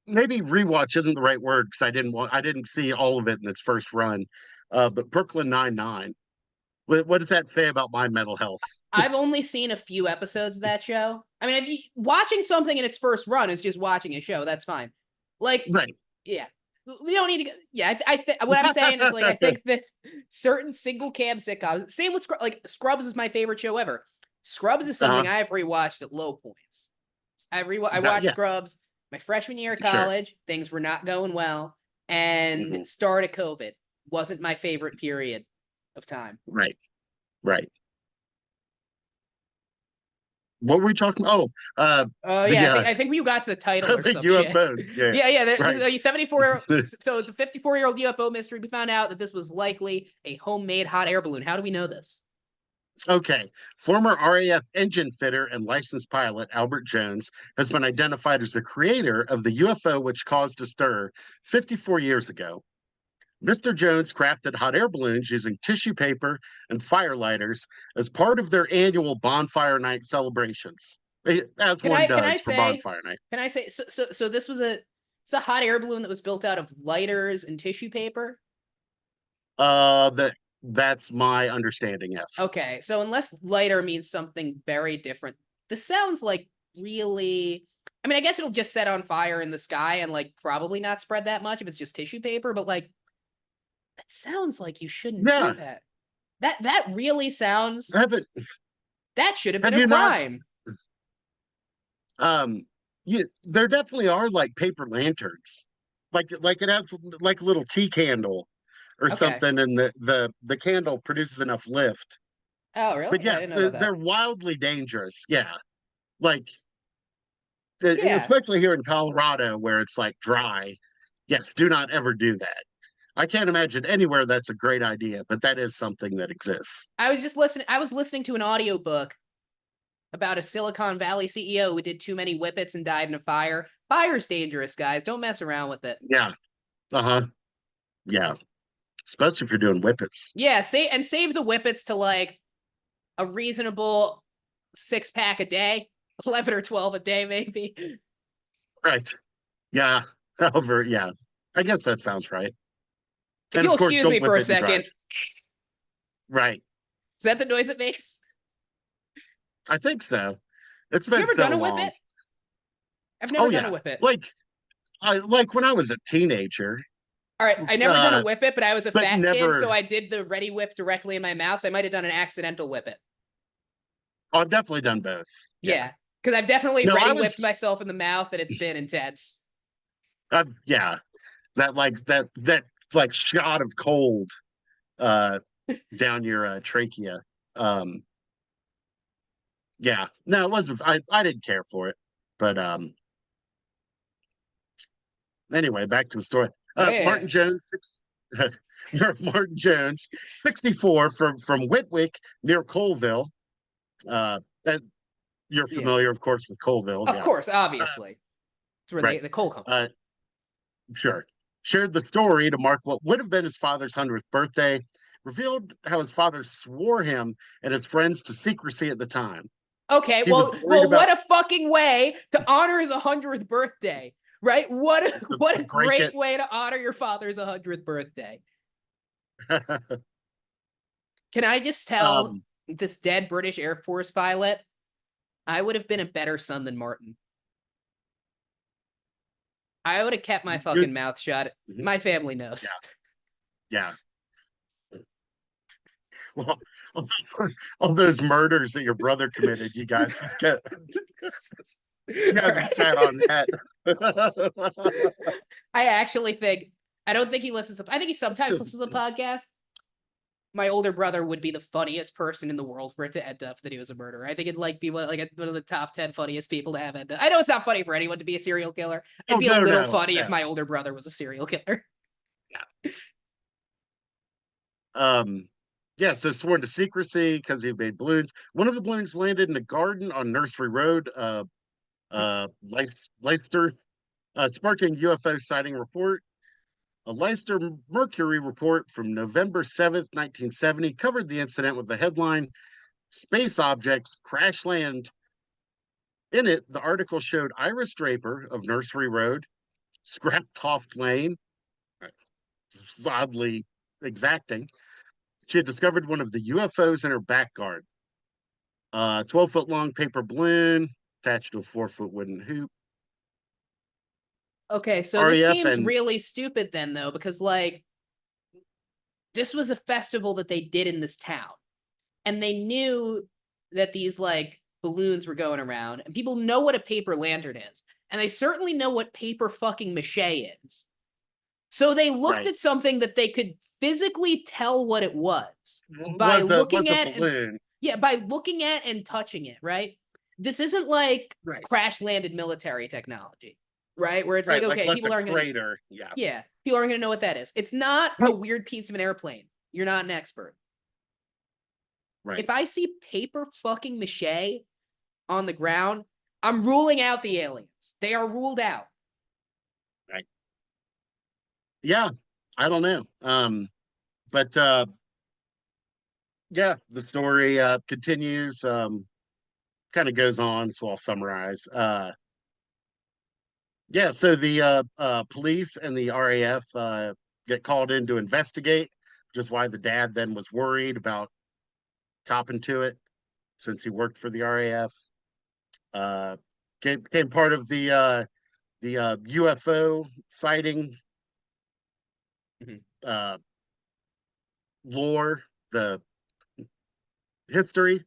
Maybe rewatch isn't the right word because I didn't see all of it in its first run. But Brooklyn Nine-Nine. What does that say about my mental health? I've only seen a few episodes of that show. I mean, watching something in its first run is just watching a show. That's fine. Like, yeah. We don't need to go. Yeah, what I'm saying is, like, I think that certain single cam sitcoms, same with Scrubs is my favorite show ever. Scrubs is something I've rewatched at low points. I watched Scrubs my freshman year of college. Things were not going well, and start of COVID wasn't my favorite period of time. Right. What were we talking about? I think you got to the title or some UFOs. Shit. Yeah. 74. So it's a 54-year-old UFO mystery. We found out that this was likely a homemade hot air balloon. How do we know this? Okay. Former RAF engine fitter and licensed pilot Albert Jones has been identified as the creator of the UFO which caused a stir 54 years ago. Mr. Jones crafted hot air balloons using tissue paper and fire lighters as part of their annual bonfire night celebrations, as one does for bonfire night. Can I say, so this was a hot air balloon that was built out of lighters and tissue paper? That's my understanding, yes. Okay, so unless lighter means something very different, this sounds like really... I mean, I guess it'll just set on fire in the sky and, like, probably not spread that much if it's just tissue paper, but, like, that sounds like you shouldn't do that. That really sounds... That should have been a crime. There definitely are, like, paper lanterns. Like it has, like, a little tea candle or something, and the candle produces enough lift. Oh, really? But yes, they're wildly dangerous. Yeah. Like, especially here in Colorado where it's, like, dry. Yes, do not ever do that. I can't imagine anywhere that's a great idea, but that is something that exists. I was listening to an audiobook about a Silicon Valley CEO who did too many whippets and died in a fire. Fire's dangerous, guys. Don't mess around with it. Yeah. Yeah. Especially if you're doing whippets. Yeah, save the whippets to, like, a reasonable 6-pack a day. 11 or 12 a day, maybe. Right. Yeah. However, yeah. I guess that sounds right. If you'll excuse me for a second. Right. Is that the noise it makes? I think so. It's been so long. You ever done a whippet? I've never done a whippet. Like when I was a teenager. All right, I never done a whippet, but I was a fat kid, so I did the ready whip directly in my mouth, so I might have done an accidental whippet. Oh, I've definitely done both. Yeah, because I've definitely ready whipped myself in the mouth, and it's been intense. Yeah, that shot of cold down your trachea. Yeah, no, it wasn't. I didn't care for it, but anyway, back to the story. Martin Jones, Martin Jones, 64, from Whitwick near Colville. That you're familiar, of course, with Colville. Of course, obviously. It's where the coal comes from. Sure. Shared the story to mark what would have been his father's 100th birthday, revealed how his father swore him and his friends to secrecy at the time. Okay, what a fucking way to honor his 100th birthday, right? What a great way to honor your father's 100th birthday. Can I just tell this dead British Air Force pilot, I would have been a better son than Martin. I would have kept my fucking mouth shut. My family knows. Yeah. Well, all those murders that your brother committed, you guys sat on that. I don't think he listens to, I think he sometimes listens to podcasts. My older brother would be the funniest person in the world for it to end up that he was a murderer. I think it'd be one of the top 10 funniest people to have end up. I know it's not funny for anyone to be a serial killer. It'd be a little funny if my older brother was a serial killer. Yeah. So sworn to secrecy because he made balloons. One of the balloons landed in a garden on Nursery Road, Leicester, sparking UFO sighting report. A Leicester Mercury report from November 7th, 1970 covered the incident with the headline, "Space Objects Crash Land." In it, the article showed Iris Draper of Nursery Road, Scraptoft Lane, oddly exacting. She had discovered one of the UFOs in her back garden. 12-foot long paper balloon attached to a 4-foot wooden hoop. Okay, so this seems really stupid then, though, because, like, this was a festival that they did in this town. And they knew that these, like, balloons were going around. And people know what a paper lantern is. And they certainly know what paper fucking mache is. So they looked at something that they could physically tell what it was. By looking at and touching it, right? This isn't like crash-landed military technology. Right, where it's like, okay, people aren't going to. Yeah, people aren't going to know what that is. It's not a weird piece of an airplane. You're not an expert. Right. If I see paper fucking mache on the ground, I'm ruling out the aliens. They are ruled out. Right. Yeah, I don't know. But yeah, the story continues. Kind of goes on, so I'll summarize. Yeah, so the police and the RAF get called in to investigate, which is why the dad then was worried about copping to it since he worked for the RAF. Became part of the UFO sighting lore, the history,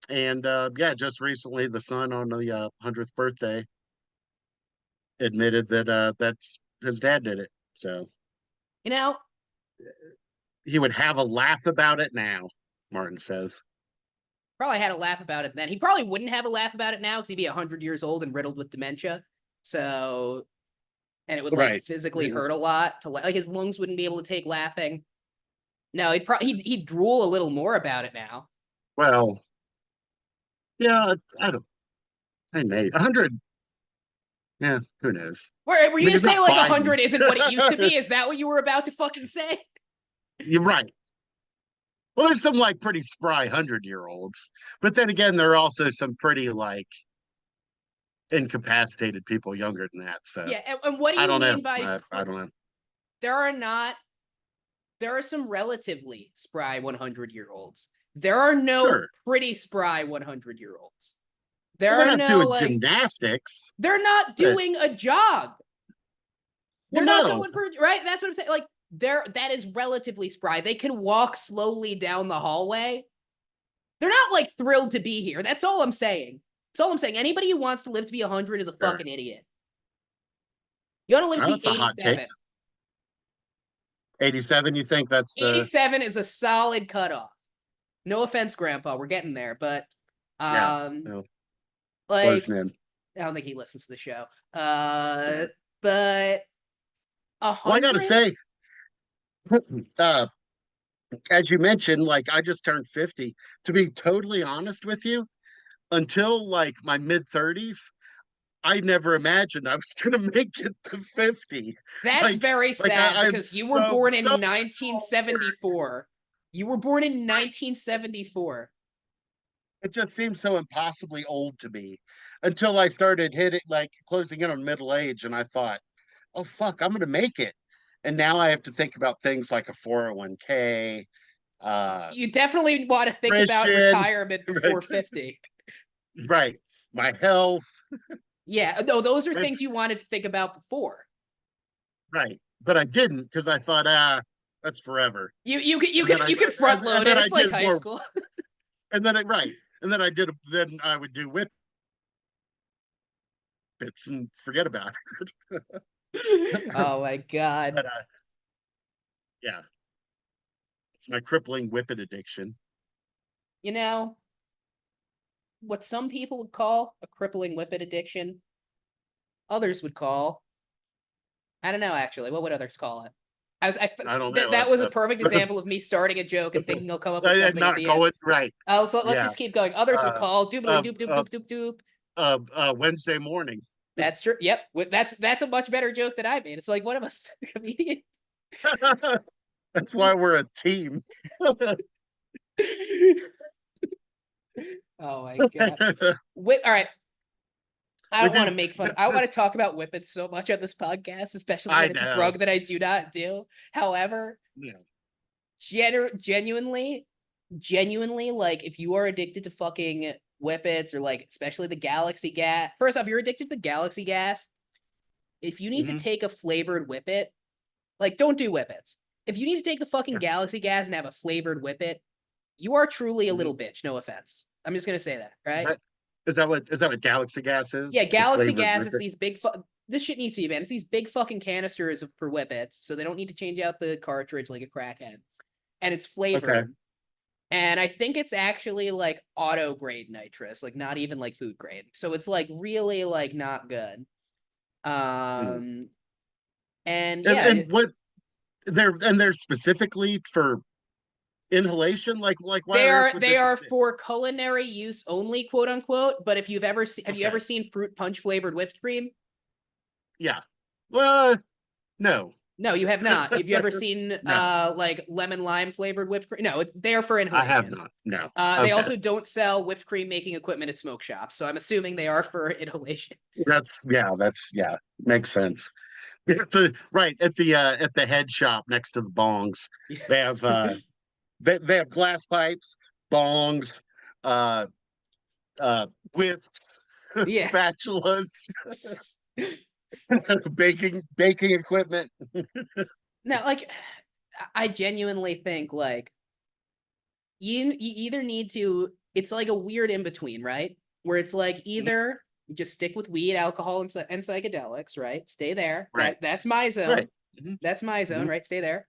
and yeah, just recently the son on the 100th birthday admitted that that's his dad did it. So, he would have a laugh about it now, Martin says. Probably had a laugh about it then. He probably wouldn't have a laugh about it now because he'd be 100 years old and riddled with dementia. So, and it would like physically hurt a lot to like his lungs wouldn't be able to take laughing. No, he'd drool a little more about it now. Well, yeah, I may 100. Yeah, who knows? Were you gonna say like 100 isn't what it used to be? Is that what you were about to fucking say? You're right. Well, there's some like pretty spry 100-year-olds, but then again, there are also some pretty like incapacitated people younger than that. So yeah, and what do you mean by? I don't know. There are some relatively spry 100-year-olds. There are no pretty spry 100-year-olds. They're not doing gymnastics. They're not doing a jog. They're not going for right. That's what I'm saying. Like that is relatively spry. They can walk slowly down the hallway. They're not like thrilled to be here. That's all I'm saying. That's all I'm saying. Anybody who wants to live to be 100 is a fucking idiot. You want to live to be 87. 87, you think that's 87 is a solid cutoff. No offense, Grandpa. We're getting there, but like I don't think he listens to the show. But 100. Well, I gotta say, uh, as you mentioned, like I just turned 50. To be totally honest with you, until like my mid 30s, I never imagined I was going to make it to 50. That's very sad I'm because you were born in so 1974. You were born in 1974. it just seems so impossibly old to me until I started hitting like closing in on middle age, and I thought, oh fuck, I'm going to make it. And now I have to think about things like a 401k, You definitely want to think about Christian, retirement before 50. right, my health, Yeah, no, those are things you wanted to think about before. right. But I didn't because I thought, that's forever. You can front load it. I It's like did high more, school. and then right, and then I would do whip bits and forget about it. Oh my god. But yeah, it's my crippling whippet addiction. You know, what some people would call a crippling whippet addiction, others would call, I don't know actually, what would others call it? I don't know. That was a perfect example of me starting a joke and thinking I'll come up with something at Not the end. going right. So let's just keep going. Others would call doobly doop doop doop doop doop. Wednesday morning. That's true. Yep. That's a much better joke than I made. It's like one of us comedian. That's why we're a team. Oh my god. All right. I don't want to make fun. I want to talk about whippets so much on this podcast, especially when it's a drug that I do not do. However, genuinely, like if you are addicted to fucking whippets or like especially the galaxy gas. First off, you're addicted to the galaxy gas. If you need to take a flavored whippet, like don't do whippets. If you need to take the fucking galaxy gas and have a flavored whippet, you are truly a little bitch. No offense. I'm just gonna say that, right? Is that what galaxy gas is? Yeah, galaxy gas. It's these big. This shit needs to be banned. It's these big fucking canisters for whippets, so they don't need to change out the cartridge like a crackhead, and it's flavored. Okay. And I think it's actually like auto grade nitrous, like not even like food grade. So it's like really like not good. And yeah, and what they're specifically for inhalation, like why they are for culinary use only, quote unquote. But if you've ever have you ever seen fruit punch flavored whipped cream? Yeah. Well, no. No, you have not. Have you ever seen like lemon lime flavored whipped cream? No, they're for inhalation. I have not. No. They also don't sell whipped cream making equipment at smoke shops, so I'm assuming they are for inhalation. That's makes sense. Right at the head shop next to the bongs, they have they have glass pipes, bongs, whisks, spatulas. baking equipment. Now, like, I genuinely think like you either need to. It's like a weird in between, right? Where it's like either you just stick with weed, alcohol, and psychedelics, right? Stay there. Right. That's my zone. Right. That's my zone, right? Stay there.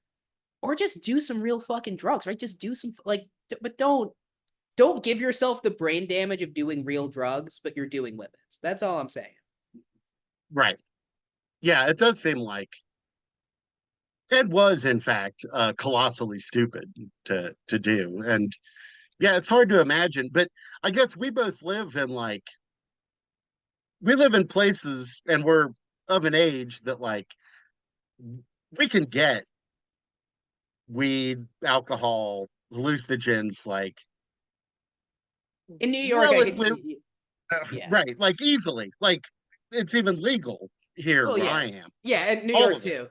Or just do some real fucking drugs, right? Just do some like, but don't give yourself the brain damage of doing real drugs, but you're doing whippets. That's all I'm saying. Right. Yeah, it does seem like it was, in fact, colossally stupid to do, and yeah, it's hard to imagine. But I guess we both live in places, and we're of an age that like we can get weed, alcohol, hallucinogens, like in New York, right, like easily, like it's even legal here where I am. Yeah, in New York too.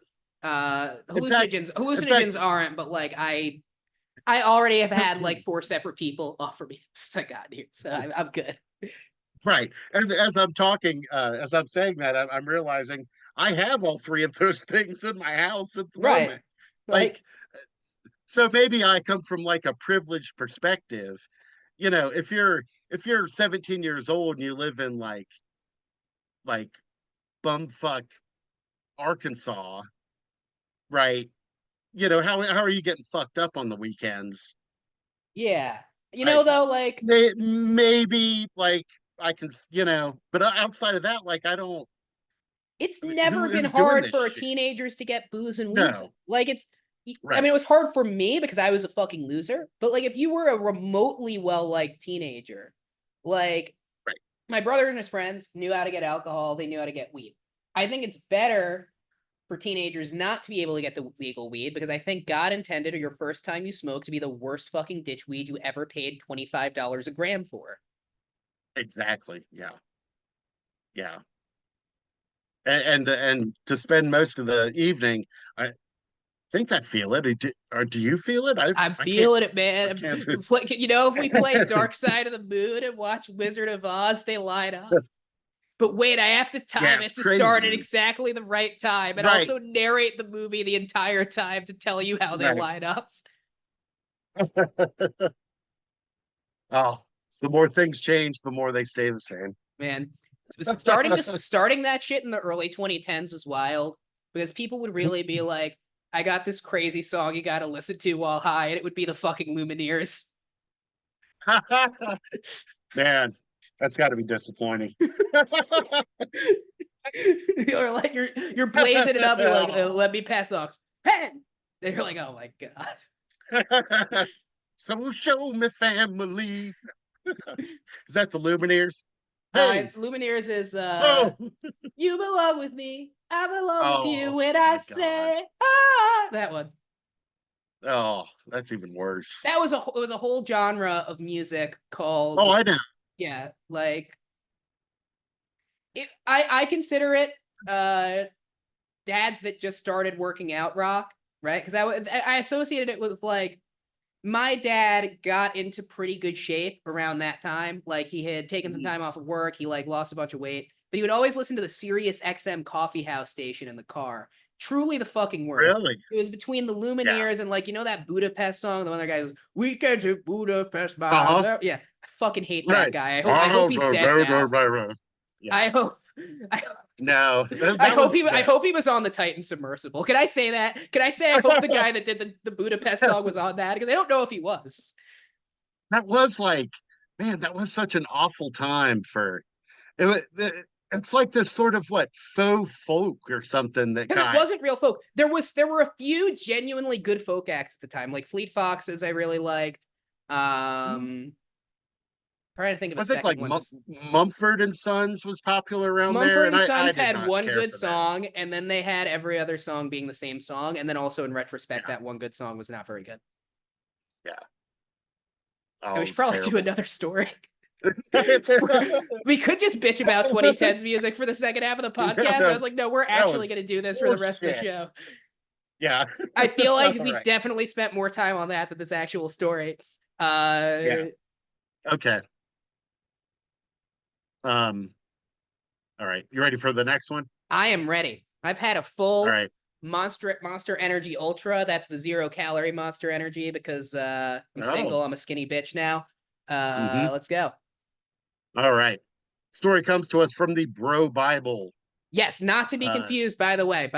Hallucinogens aren't, but like I already have had like 4 separate people offer me since I got here, so I'm good. Right, and as I'm talking, as I'm saying that, I'm realizing I have all 3 of those things in my house at the moment. Like, so maybe I come from like a privileged perspective. You know, if you're 17 years old and you live in like bumfuck Arkansas, right? You know, how are you getting fucked up on the weekends? Yeah, you know, though, like maybe like I can, but outside of that, like I don't. It's never been hard for teenagers to get booze and weed. No. Like it's Right. I mean, it was hard for me because I was a fucking loser. But like, if you were a remotely well-liked teenager, like right. My brother and his friends knew how to get alcohol. They knew how to get weed. I think it's better for teenagers not to be able to get the legal weed because I think God intended your first time you smoke to be the worst fucking ditch weed you ever paid $25 a gram for. Exactly. Yeah. Yeah. And to spend most of the evening, I think I feel it. Or do you feel it? I'm I can't. feeling it, man. I can't. You know, if we play Dark Side of the Moon and watch Wizard of Oz, they line up. But wait, I have to time it to crazy, start at man. exactly the right time and Right. also narrate the movie the entire time to tell you how they line up. Oh, the more things change, the more they stay the same. Man, starting that shit in the early 2010s is wild because people would really be like, I got this crazy song you gotta listen to while high, and it would be the fucking Lumineers. Man, that's got to be disappointing. Or like you're blazing it up, you're like, let me pass the aux. Pen! And you're like, oh my god. So show me family. Is that the Lumineers? Hey. Lumineers is Oh. You belong with me. I belong with you when I say that one. Oh, that's even worse. That was it was a whole genre of music called. Oh, I know. Yeah, like I consider it dads that just started working out rock, right? Because I associated it with like my dad got into pretty good shape around that time. Like he had taken some time off of work, he like lost a bunch of weight, but he would always listen to the Sirius XM coffee house station in the car. Truly the fucking worst. Really? It was between the Lumineers and like, you know that Budapest song, the one that guy goes, "Weekends in Budapest." Yeah, I fucking hate that guy. I hope he's dead now. Yeah. I hope no. I hope he was on the Titan submersible. Can I say that? Can I say I hope the guy that did the Budapest song was on that? Because I don't know if he was. That was like, man, that was such an awful time for it. It's like this sort of faux folk or something that it wasn't real folk. There were a few genuinely good folk acts at the time, like Fleet Foxes. I really liked. Trying to think of a second one. Mumford and Sons was popular around there. Mumford and Sons had one good song, and then they had every other song being the same song, and then also in retrospect, that one good song was not very good. Yeah. We should probably do another story. We could just bitch about 2010s music for the second half of the podcast. I was like, no, we're actually going to do this for the rest of the show. Yeah. I feel like we definitely spent more time on that than this actual story. Yeah. Okay. All right. You ready for the next one? I am ready. I've had a full Monster Energy Ultra. That's the 0-calorie Monster Energy because I'm single. I'm a skinny bitch now. Let's go. All right. Story comes to us from the Bro Bible. Yes, not to be confused, by the way.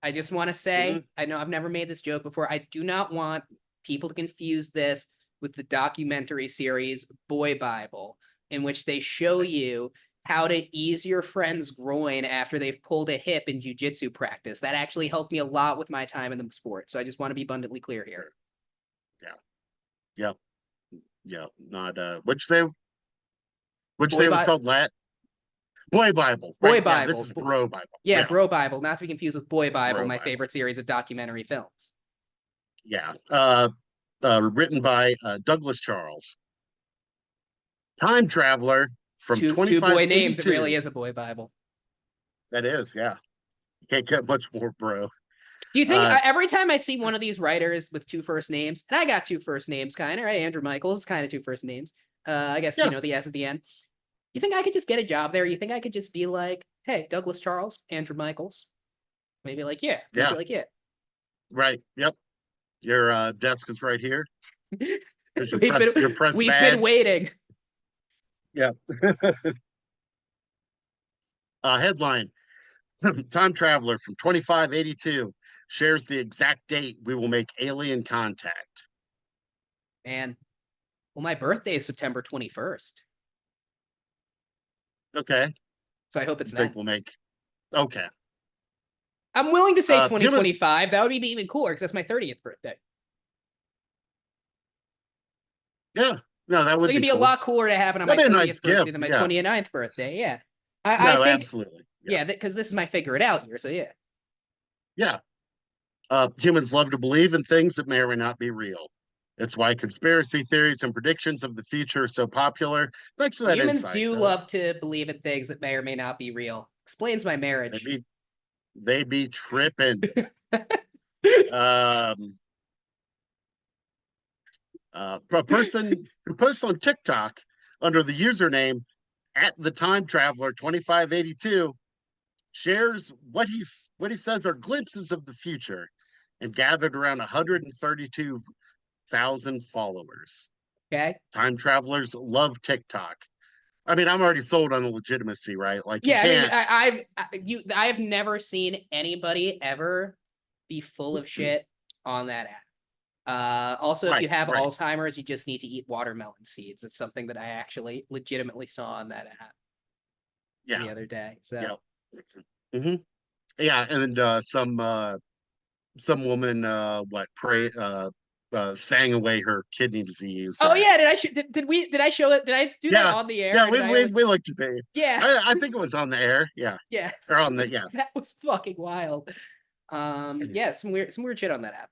I just want to say, I know I've never made this joke before. I do not want people to confuse this with the documentary series Boy Bible, in which they show you how to ease your friend's groin after they've pulled a hip in jiu-jitsu practice. That actually helped me a lot with my time in the sport. So I just want to be abundantly clear here. Yeah. Not what'd you say? What'd you say it was called? Boy Bible. Boy Right? Bible. Yeah, this is Bro Bible. Yeah, Bro Bible, not to be confused with Boy Bible, my favorite series of documentary films. Yeah. Written by Douglas Charles. Time traveler from two boy names. It really is a Boy Bible. That is, yeah. You can't get much more bro. Do you think every time I see one of these writers with two first names, and I got two first names, kind of, right? Andrew Michaels, kind of two first names. I guess, you know, the S at the end. You think I could just get a job there? You think I could just be like, hey, Douglas Charles, Andrew Michaels? Maybe like, yeah. Right. Yep. Your desk is right here. There's your press we've badge. Been waiting. Yeah. Headline. Time traveler from 2582 shares the exact date we will make alien contact. Man. Well, my birthday is September 21st. Okay. So I hope it's think we'll make. Okay. I'm willing to say 2025. That would be even cooler because that's my 30th birthday. Yeah. No, that would be cool. a lot cooler to happen on my 30th birthday than my 29th birthday. Yeah. I think, absolutely. Yeah, because this is my figure it out year. So yeah. Yeah. Humans love to believe in things that may or may not be real. It's why conspiracy theories and predictions of the future are so popular. Thanks for that Humans insight, do love to believe in things that may or may not be real. Explains my marriage. They be tripping. A person who posts on TikTok under the username @TheTimeTraveler2582 shares what he says are glimpses of the future and gathered around 132,000 followers. Okay. Time travelers love TikTok. I mean, I'm already sold on the legitimacy, right? Like, yeah, I mean, I've never seen anybody ever be full of shit on that app. Also, if you have Alzheimer's, you just need to eat watermelon seeds. It's something that I actually legitimately saw on that app the other day. So, yeah, and some woman sang away her kidney disease. Oh yeah, did I show it? Did I do that on the air? Yeah, we looked at it. Yeah, I think it was on the air. Yeah, or on the That was fucking wild. Yeah, some weird shit on that app.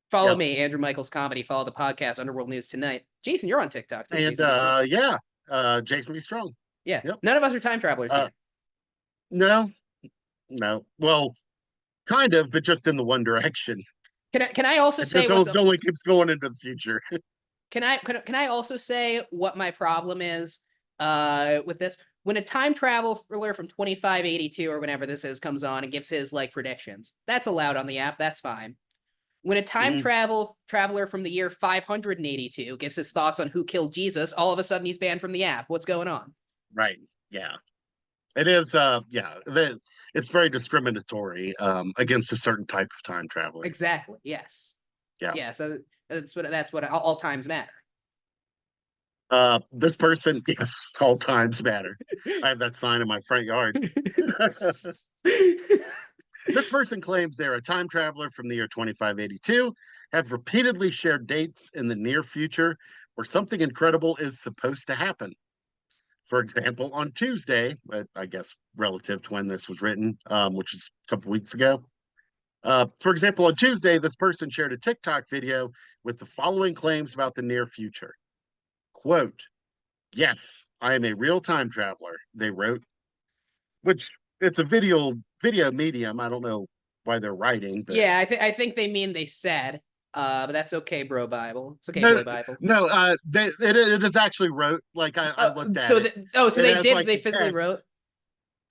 Follow me, Andrew Michaels Comedy. Follow the podcast, Underworld News Tonight. Jason, you're on TikTok too. And Jason B. Strong. Yeah. Yep. None of us are time travelers yet. No. Well, kind of, but just in the one direction. Can I also say it only keeps going into the future? Can I also say what my problem is with this? When a time traveler from 2582 or whenever this is comes on and gives his like predictions, that's allowed on the app. That's fine. When a time traveler from the year 582 gives his thoughts on who killed Jesus, all of a sudden he's banned from the app. What's going on? Right. Yeah. It is. It's very discriminatory against a certain type of time traveler. Exactly. Yes. Yeah. Yeah. So that's what all times matter. This person, yes, all times matter. I have that sign in my front yard. This person claims they're a time traveler from the year 2582, have repeatedly shared dates in the near future where something incredible is supposed to happen. For example, on Tuesday, I guess relative to when this was written, which is a couple weeks ago. For example, on Tuesday, this person shared a TikTok video with the following claims about the near future. Quote, "Yes, I am a real time traveler," they wrote, which it's a video medium. I don't know why they're writing, but yeah, I think they mean they said, but that's okay, bro Bible. It's okay, boy Bible. No, it is actually wrote. Like I looked at it. So they did. They physically wrote.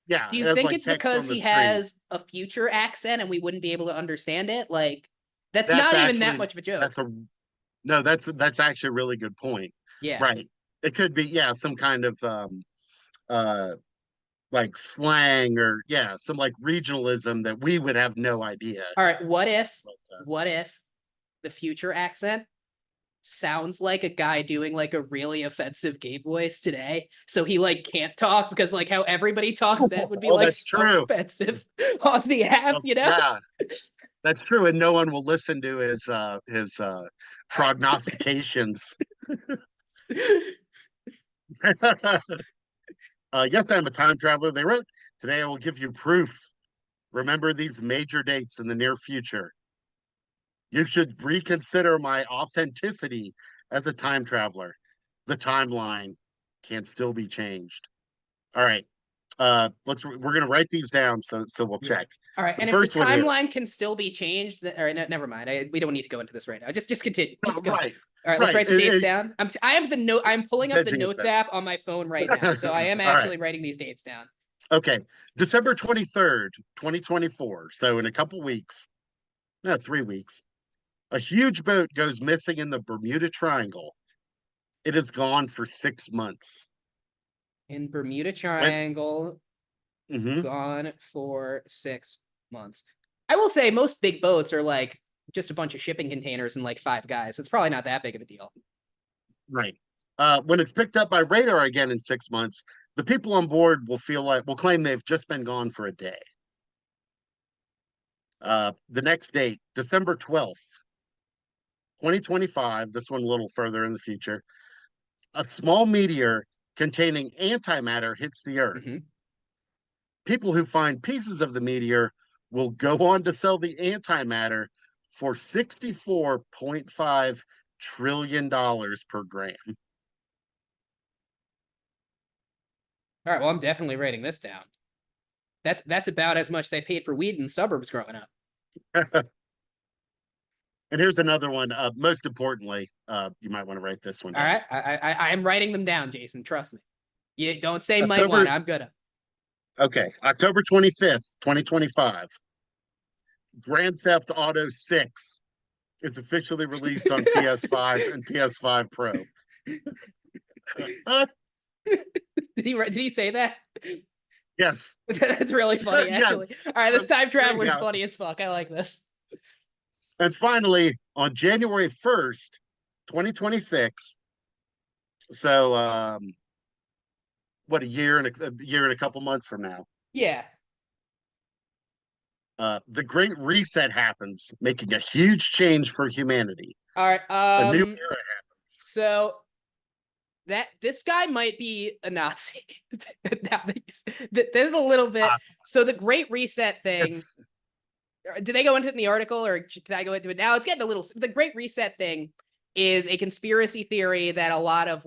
Yeah. Do you think it's because he has a future accent and we wouldn't be able to understand it? Like that's not even that much of a joke. That's actually a really good point. Yeah. Right. It could be some kind of like slang or some like regionalism that we would have no idea. All right, what if the future accent sounds like a guy doing like a really offensive gay voice today, so he like can't talk because like how everybody talks then would be like so true. Offensive on the app, you know? Yeah, that's true, and no one will listen to his prognostications. Yes, I'm a time traveler, they wrote. Today I will give you proof. Remember these major dates in the near future. You should reconsider my authenticity as a time traveler. The timeline can still be changed. All right. We're gonna write these down so we'll check. All right, and if the timeline can still be changed, never mind. We don't need to go into this right now. Just continue. Just go. Right. All right, let's write the dates down. I'm pulling up the notes app on my phone right now, so I am actually writing these dates down. Okay, December 23rd, 2024. So in a couple weeks, 3 weeks, a huge boat goes missing in the Bermuda Triangle. It is gone for 6 months. In Bermuda Triangle, gone for 6 months. I will say most big boats are like just a bunch of shipping containers and like 5 guys. It's probably not that big of a deal. Right. When it's picked up by radar again in 6 months, the people on board will claim they've just been gone for a day. The next date, December 12th, 2025. This one a little further in the future. A small meteor containing antimatter hits the Earth. Mm-hmm. People who find pieces of the meteor will go on to sell the antimatter for $64.5 trillion per gram. All right, well, I'm definitely writing this down. That's about as much as I paid for weed in the suburbs growing up. And here's another one. Most importantly, you might want to write this one down. All right, I'm writing them down, Jason. Trust me. You don't say October, might want. I'm good. Okay, October 25th, 2025. Grand Theft Auto 6 is officially released on PS5 and PS5 Pro. Did he say that? Yes. That's really funny, actually. Yes. All right, this time traveler's funny as fuck. I like this. And finally, on January 1st, 2026, so what, a year and a couple months from now. Yeah. The Great Reset happens, making a huge change for humanity. All right. A new era happens. So this guy might be a Nazi. There's a little bit. So the Great Reset thing. Did they go into it in the article, or did I go into it now? It's getting a little. The Great Reset thing is a conspiracy theory that a lot of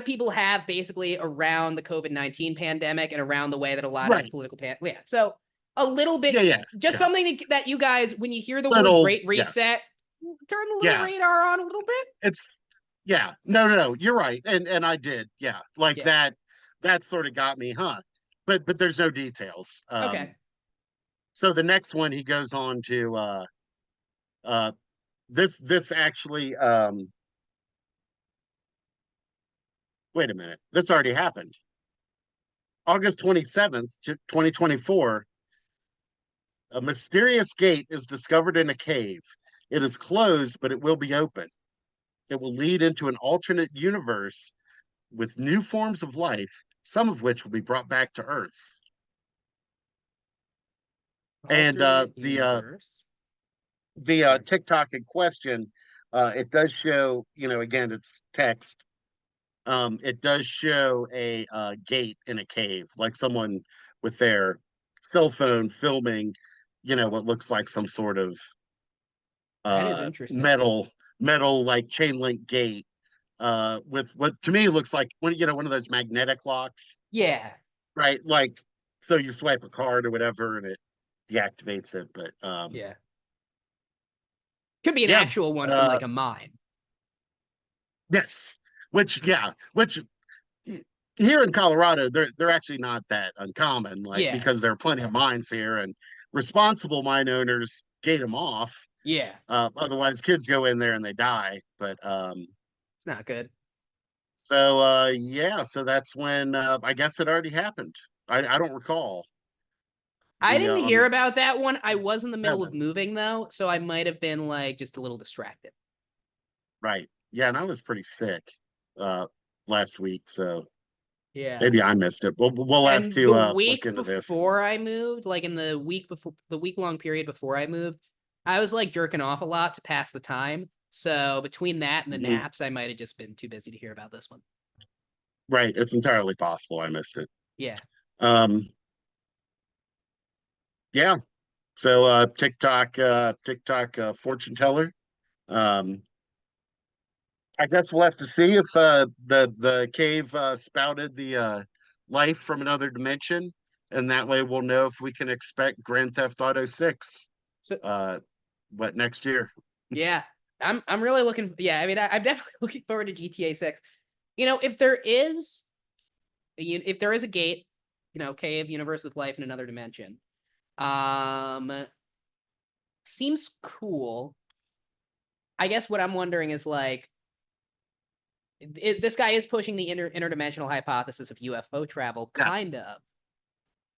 people have basically around the COVID-19 pandemic and around the way that a lot of political so a little bit, something that you guys, when you hear the word Great Reset, turn the little radar on a little bit. It's no, you're right, and I did, that sort of got me, but there's no details. Okay. So the next one, he goes on to this actually wait a minute, this already happened. August 27th, 2024, a mysterious gate is discovered in a cave. It is closed, but it will be open. It will lead into an alternate universe with new forms of life, some of which will be brought back to Earth. And the TikTok in question, it does show, again, it's text. It does show a gate in a cave, like someone with their cell phone filming, what looks like some sort of that is interesting. metal like chain link gate, with what to me looks like one of those magnetic locks. Yeah. Right. Like, so you swipe a card or whatever and it deactivates it. But could be an actual one from like a mine. Yes. Which here in Colorado, they're actually not that uncommon, because there are plenty of mines here, and responsible mine owners gate them off. Yeah. Otherwise, kids go in there and they die. But it's not good. So so that's when I guess it already happened. I don't recall. I didn't hear about that one. I was in the middle of moving though, so I might have been just a little distracted. Right. Yeah, and I was pretty sick last week, so yeah, maybe I missed it. We'll have to look into this. Before I moved, in the week-long period before I moved, I was jerking off a lot to pass the time. So between that and the naps, I might have just been too busy to hear about this one. Right. It's entirely possible I missed it. Yeah. Yeah. So TikTok fortune teller. I guess we'll have to see if the cave spouted the life from another dimension, and that way we'll know if we can expect Grand Theft Auto 6 next year. Yeah. I'm really looking. Yeah, I mean, I'm definitely looking forward to GTA 6. If there is a gate, cave universe with life in another dimension, seems cool. I guess what I'm wondering is this guy is pushing the interdimensional hypothesis of UFO travel, kind of.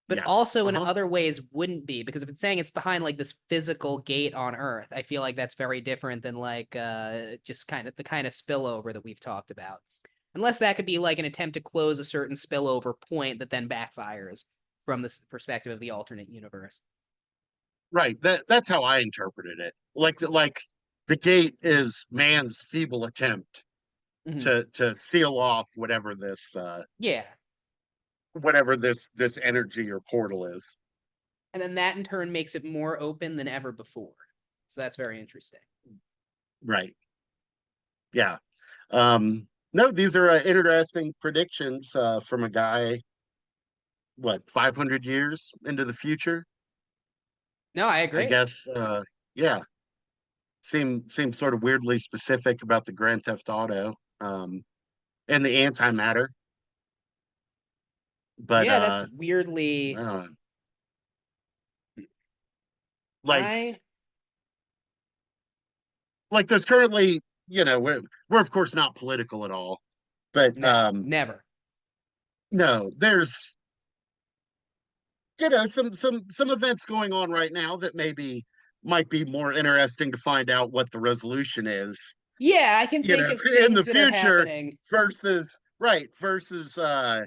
But also in other ways wouldn't be, because if it's saying it's behind this physical gate on Earth, I feel like that's very different than just the kind of spillover that we've talked about. Unless that could be an attempt to close a certain spillover point that then backfires from the perspective of the alternate universe. Right. That's how I interpreted it. Like the gate is man's feeble attempt Mhm. to seal off Yeah. whatever this energy or portal is. And then that in turn makes it more open than ever before. So that's very interesting. Right. Yeah. No, these are interesting predictions from a guy, what, 500 years into the future? No, I I agree. guess, yeah. Seems sort of weirdly specific about the Grand Theft Auto and the antimatter. But Yeah, that's weirdly. uh, like I like there's currently, we're of course not political at all, but no, never. no, there's some events going on right now that maybe might be more interesting to find out what the resolution is, Yeah, I can think of in the things that are future happening. versus uh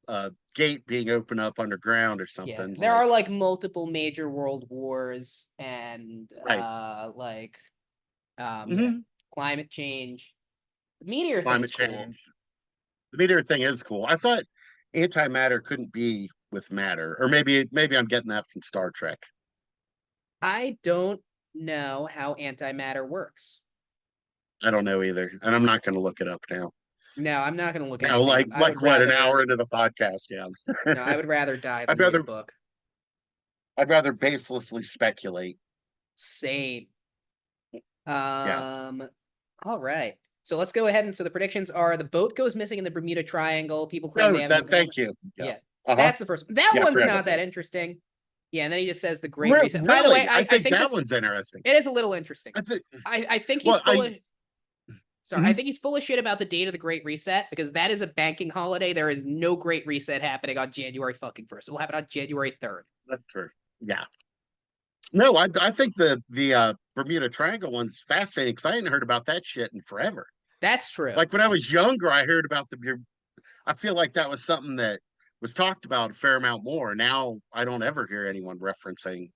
a gate being opened up underground or Yeah, something there are like. like multiple major world wars and Right. yeah, Hmm. climate change. The meteor Climate thing's cool. change. The meteor thing is cool. I thought antimatter couldn't be with matter, or maybe I'm getting that from Star Trek. I don't know how antimatter works. I don't know either, and I'm not going to look it up now. No, I'm not going to look No, anything up. I would what, an rather hour into the podcast? Yeah. no, I would rather die I'd than read a rather book. I'd rather baselessly speculate. Same. Yeah. All right. So let's go ahead and so the predictions are the boat goes missing in the Bermuda Triangle. People claim No, they have that. an Thank you. Yeah. yeah. Uh-huh. That's the first one. That Yeah, I one's forgot not about that that. interesting. Yeah, and then he just says the Great Reset. By the way, Really, I I think think that that's one's interesting. it is a little interesting. I think he's Well, full of sorry, I mhm. think he's full of shit about the date of the Great Reset because that is a banking holiday. There is no Great Reset happening on January fucking 1st. It will happen on January 3rd. That's true. Yeah. No, I think the Bermuda Triangle one's fascinating because I hadn't heard about that shit in forever. That's true. Like when I was younger, I heard about I feel like that was something that was talked about a fair amount more. Now I don't ever hear anyone referencing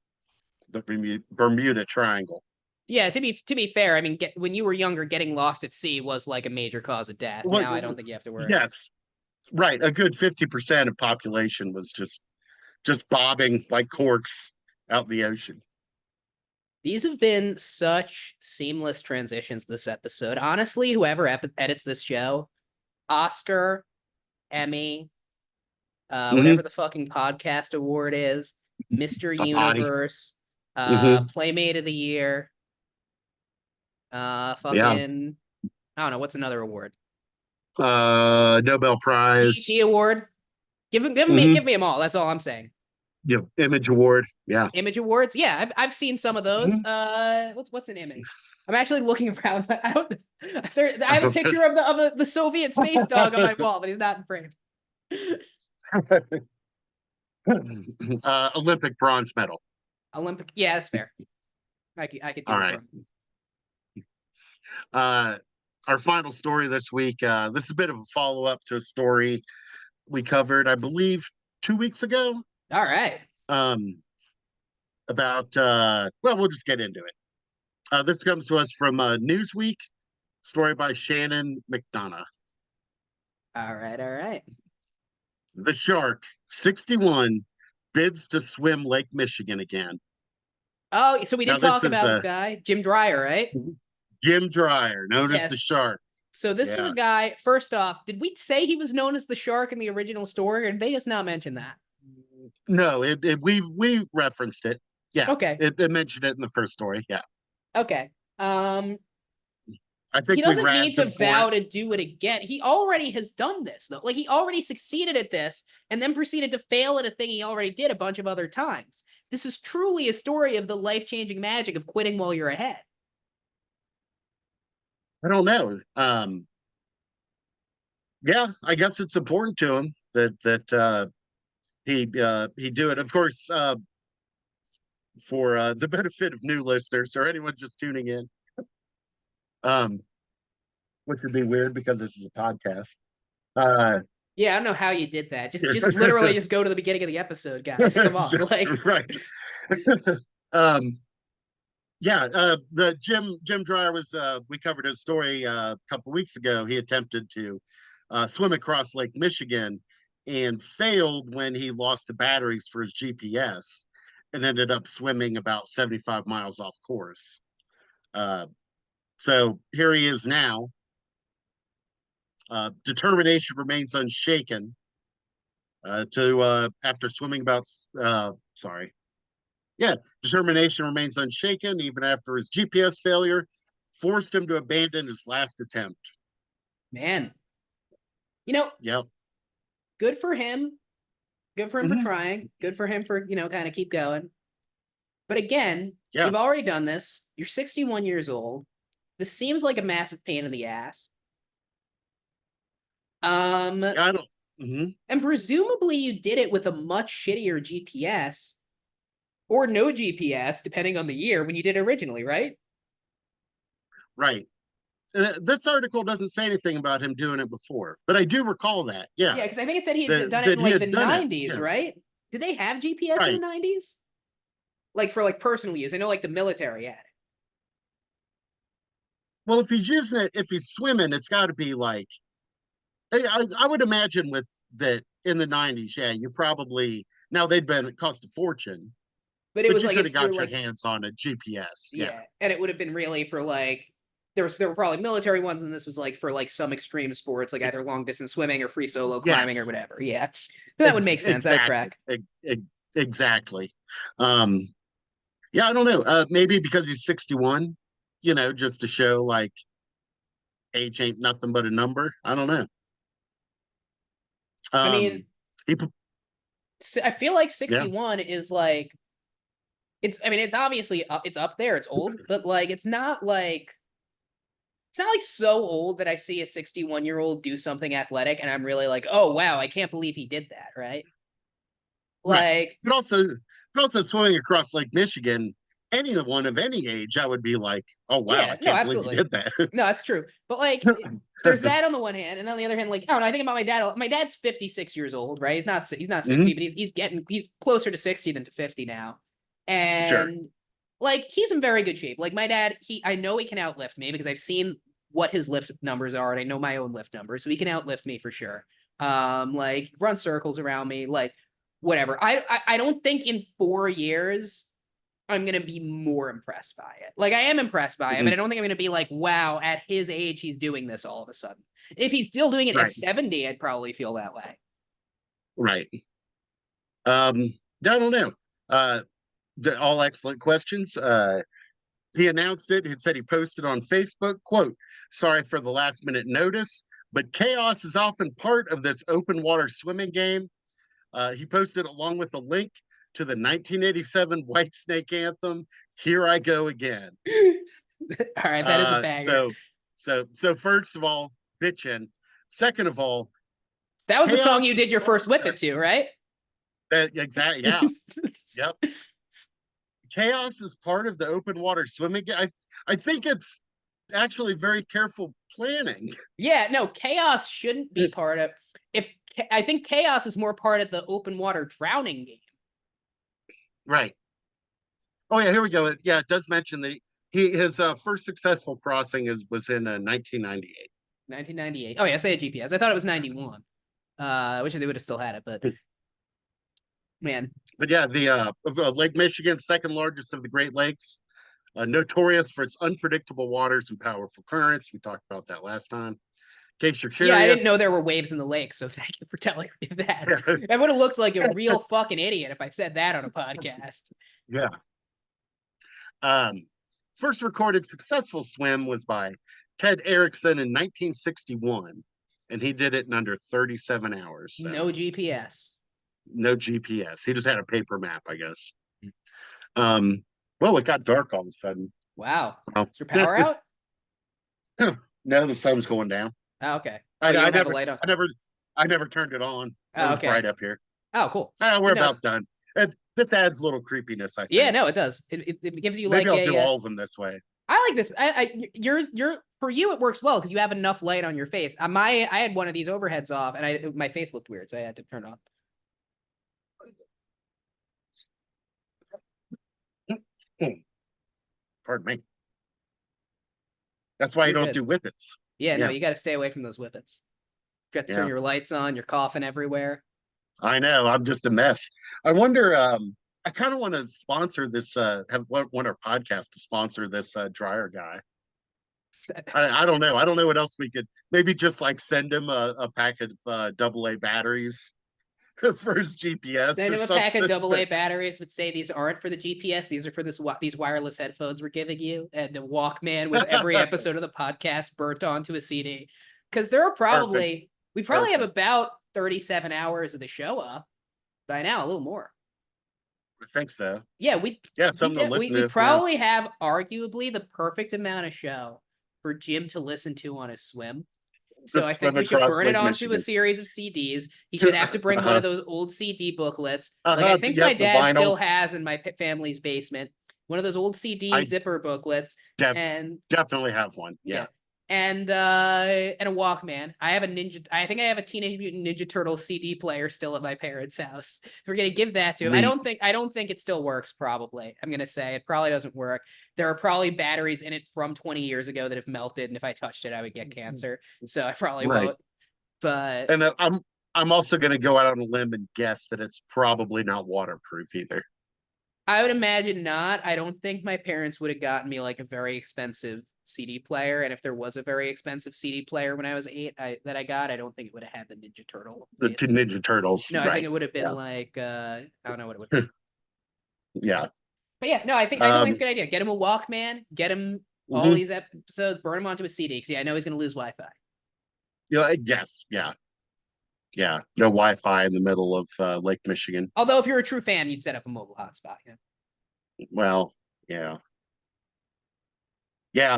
the Bermuda Triangle. Yeah, to be fair, I mean, when you were younger, getting lost at sea was like a major cause of death. Well, Now I don't think you have to worry. yes, right. A good 50% of population was just bobbing like corks out in the ocean. These have been such seamless transitions this episode. Honestly, whoever edits this show, Oscar, Emmy, Mm-hmm. whatever the fucking podcast award is, Mr. A body. Universe, Mm-hmm. Playmate of the Year, Yeah. fucking, I don't know, what's another award? Nobel Prize. BET award. Give Mm-hmm. me them all. That's all I'm saying. Yeah. Image Award. Yeah. Image awards. Yeah, I've seen some of those. Mm-hmm. What's an image? I'm actually looking around. I have a picture of the Soviet space dog on my wall, but he's not in frame. Olympic bronze medal. Olympic. Yeah, that's fair. I could do All it. right. Our final story this week. This is a bit of a follow up to a story we covered, I believe, 2 weeks ago. All right. About well, we'll just get into it. This comes to us from Newsweek, story by Shannon McDonough. All right. The shark, 61, bids to swim Lake Michigan again. Oh, so we did talk about this guy, Jim Dreyer, right? Jim Dreyer, known as the Shark. So this was a guy, first off, did we say he was known as the Shark in the original story, or did they just not mention that? No, we referenced it. Yeah. Okay. It mentioned it in the first story. Yeah. Okay. I think he doesn't need to vow to do it again. He already has done this, though. Like, he already succeeded at this and then proceeded to fail at a thing he already did a bunch of other times. This is truly a story of the life-changing magic of quitting while you're ahead. I don't know. Yeah, I guess it's important to him that he do it. Of course, for the benefit of new listeners or anyone just tuning in, which would be weird because this is a podcast. Yeah, I don't know how you did that. Just literally just go to the beginning of the episode, guys. Come on, like right. The Jim Dreyer was we covered his story a couple weeks ago. He attempted to swim across Lake Michigan and failed when he lost the batteries for his GPS and ended up swimming about 75 miles off course. So here he is now. Determination remains unshaken after swimming about determination remains unshaken even after his GPS failure forced him to abandon his last attempt. Man, yep. Good for him. Good for him for trying. Good for him for, kind of keep going. But again, you've already done this. You're 61 years old. This seems like a massive pain in the ass. I don't. And presumably you did it with a much shittier GPS or no GPS, depending on the year when you did it originally, right? Right. This article doesn't say anything about him doing it before, but I do recall that. Yeah. Yeah, because I think it said he had done it in like the 90s, right? Did they have GPS in the 90s? Like for like personal use. I know like the military had it. Well, if he's using it, if he's swimming, it's got to be like, I would imagine with that in the 90s, you probably, now it cost a fortune. But it was you like could have got your like, hands on a GPS. Yeah. And it would have been really for like, there were probably military ones, and this was like for like some extreme sports, like either long distance swimming or free solo climbing or whatever. Yeah. That would make sense. That would track. Exactly. I don't know. Maybe because he's 61, just to show like age ain't nothing but a number. I don't know. I mean, I feel like 61 is like, it's obviously it's up there, it's old, but like it's not like so old that I see a 61-year-old do something athletic and I'm really like, oh wow, I can't believe he did that, right? Like, but also swimming across Lake Michigan, anyone of any age, I would be like, oh wow, I can't believe he did that. No, that's true. But like, there's that on the one hand, and on the other hand, like, I don't know, I think about my dad. My dad's 56 years old, right? He's not 60, but he's closer to 60 than to 50 now. And like, he's in very good shape. Like my dad, I know he can outlift me because I've seen what his lift numbers are, and I know my own lift numbers, so he can outlift me for sure. Like run circles around me, like whatever. I don't think in 4 years I'm going to be more impressed by it. Like, I am impressed by it, but I don't think I'm going to be like, wow, at his age, he's doing this all of a sudden. If he's still doing it at 70, I'd probably feel that way. Right. I don't know. All excellent questions. He announced it. He said he posted on Facebook, quote, "Sorry for the last minute notice, but chaos is often part of this open water swimming game." He posted along with a link to the 1987 Whitesnake anthem, "Here I Go Again." All right, that is a banger. So first of all, bitchin'. Second of all, that was the song you did your first whip it to, right? Exactly. Yeah. Yep. Chaos is part of the open water swimming game. I think it's actually very careful planning. Yeah, no, chaos shouldn't be part of. I think chaos is more part of the open water drowning game. Right. Oh yeah, here we go. Yeah, it does mention that his first successful crossing was in 1998. 1998. Oh yeah, say a GPS. I thought it was 91. I wish they would have still had it, but man. But yeah, the Lake Michigan, second largest of the Great Lakes, notorious for its unpredictable waters and powerful currents. We talked about that last time. In case you're curious. Yeah, I didn't know there were waves in the lake, so thank you for telling me that. I would have looked like a real fucking idiot if I said that on a podcast. Yeah. First recorded successful swim was by Ted Erickson in 1961, and he did it in under 37 hours. So. No GPS. No GPS. He just had a paper map, I guess. Well, it got dark all of a sudden. Wow. Is your power out? No, the sun's going down. Oh, okay. I never turned it on. It was bright up here. Oh, cool. We're about done. This adds a little creepiness, I think. Yeah, no, it does. It gives you Maybe I'll do all of them this way. I like this. Your for you it works well because you have enough light on your face. I had one of these overheads off, and my face looked weird, so I had to turn it off. Pardon me. That's why you don't do whippets. Yeah, no, you got to stay away from those whippets. You got to turn your lights on. You're coughing everywhere. I know. I'm just a mess. I wonder. I kind of want to sponsor this. Want our podcast to sponsor this Dreyer guy. I don't know. I don't know what else we could. Maybe just like send him a pack of AA batteries for his GPS. Send him a pack of AA batteries, but say these aren't for the GPS. These are for these wireless headphones we're giving you, and the Walkman with every episode of the podcast burnt onto a CD. Because there are probably we have about 37 hours of the show up by now, a little more. I think so. Yeah, we probably have arguably the perfect amount of show for Jim to listen to on his swim. So I think we should burn it onto a series of CDs. He should have to bring one of those old CD booklets. Like I think my dad still has in my family's basement. One of those old CD zipper booklets. And definitely have one. Yeah. And a Walkman. I think I have a Teenage Mutant Ninja Turtles CD player still at my parents' house. We're gonna give that to him. I don't think it still works. Probably, I'm gonna say it probably doesn't work. There are probably batteries in it from 20 years ago that have melted, and if I touched it, I would get cancer. So I probably won't. But I'm also gonna go out on a limb and guess that it's probably not waterproof either. I would imagine not. I don't think my parents would have gotten me like a very expensive CD player, and if there was a very expensive CD player when I was 8 that I got, I don't think it would have had the Ninja Turtle. The two Ninja Turtles. No, I think it would have been like I don't know what it would be. Yeah. But yeah, no, I think it's a good idea. Get him a Walkman, get him all these episodes, burn them onto a CD, because I know he's gonna lose Wi-Fi. Yeah, yes, yeah. Yeah, no Wi-Fi in the middle of Lake Michigan. Although if you're a true fan, you'd set up a mobile hotspot, Well, yeah. Yeah,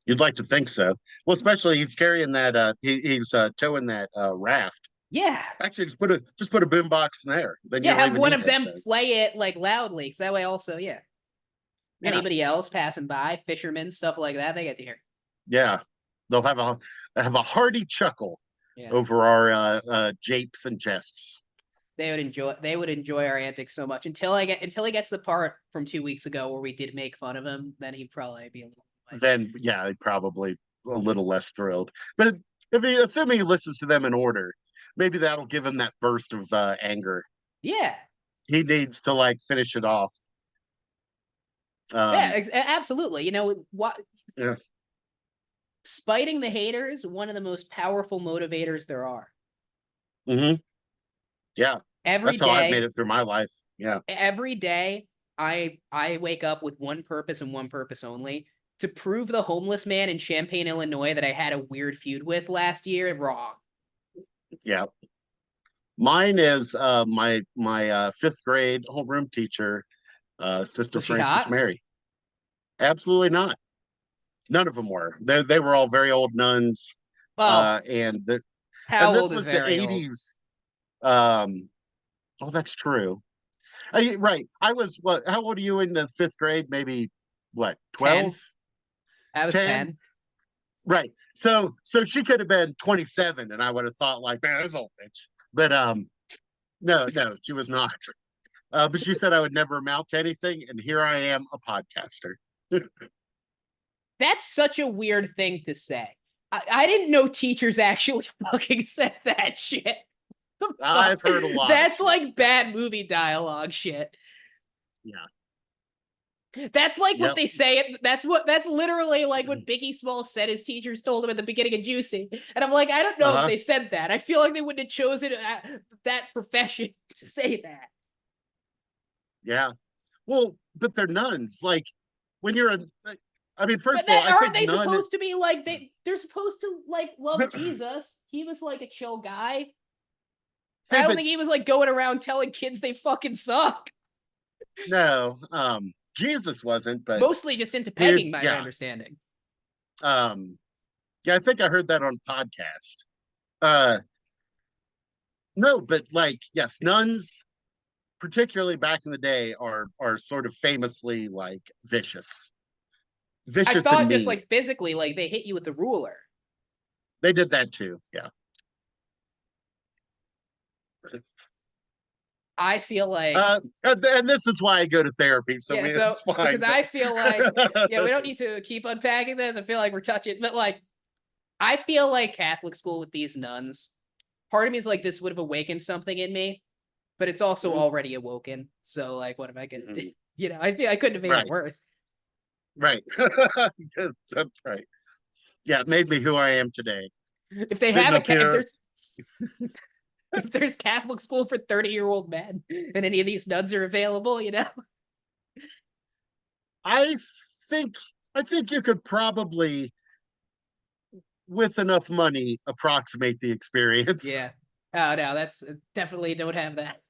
you'd like to think so. Well, especially he's carrying that he's towing that raft. Yeah. Actually, just put a boombox in there. Then have one of them play it like loudly, because that way also, anybody else passing by, fishermen, stuff like that, they get to hear. Yeah, they'll have a hearty chuckle over our japes and jests. They would enjoy our antics so much until he gets the part from 2 weeks ago where we did make fun of him. Then he'd probably be a little. Then he'd probably a little less thrilled. But assuming he listens to them in order, maybe that'll give him that burst of anger. Yeah, he needs to finish it off. Absolutely. You know what? Yeah. Spiting the haters, one of the most powerful motivators there are. Mm-hmm. Yeah. That's how I've made it through my life. Yeah. Every day I wake up with one purpose and one purpose only: to prove the homeless man in Champaign, Illinois that I had a weird feud with last year wrong. Yeah. Mine is my 5th grade homeroom teacher, Sister Frances Mary. Absolutely not. None of them were. They were all very old nuns. Well, and this was the 80s. Oh, that's true. Right. I was how old are you in the 5th grade? Maybe 12? 10. I was 10. Right. So she could have been 27 and I would have thought man, that's old bitch. But no, she was not. But she said I would never amount to anything, and here I am, a podcaster. That's such a weird thing to say. I didn't know teachers actually fucking said that shit. I've heard a lot. That's like bad movie dialogue shit. Yeah. That's like what they say. That's literally like what Biggie Smalls said his teachers told him at the beginning of Juicy. And I'm like, I don't know if they said that. I feel like they wouldn't have chosen that profession to say that. Yeah. Well, but they're nuns. When you're first of all, aren't they supposed to be they're supposed to love Jesus? He was a chill guy. I don't think he was going around telling kids they fucking suck. No, Jesus wasn't, but mostly just into pegging, my understanding. Yeah, I think I heard that on a podcast. No, but yes, nuns, particularly back in the day, are sort of famously vicious. vicious. I thought just like physically, like they hit you with the ruler. They did that too. Yeah. I feel like, and this is why I go to therapy. So yeah, it's fine. Because I feel like, we don't need to keep unpacking this. I feel like we're touching, but like, I feel like Catholic school with these nuns, part of me is like, this would have awakened something in me, but it's also already awoken. So like, what am I going to do? You know, I feel I couldn't have made it worse. Right. That's right. Yeah, it made me who I am today. If they have if there's Catholic school for 30-year-old men and any of these nuns are available, you know? I think you could probably, with enough money, approximate the experience. Yeah. Oh no, that's definitely don't have that.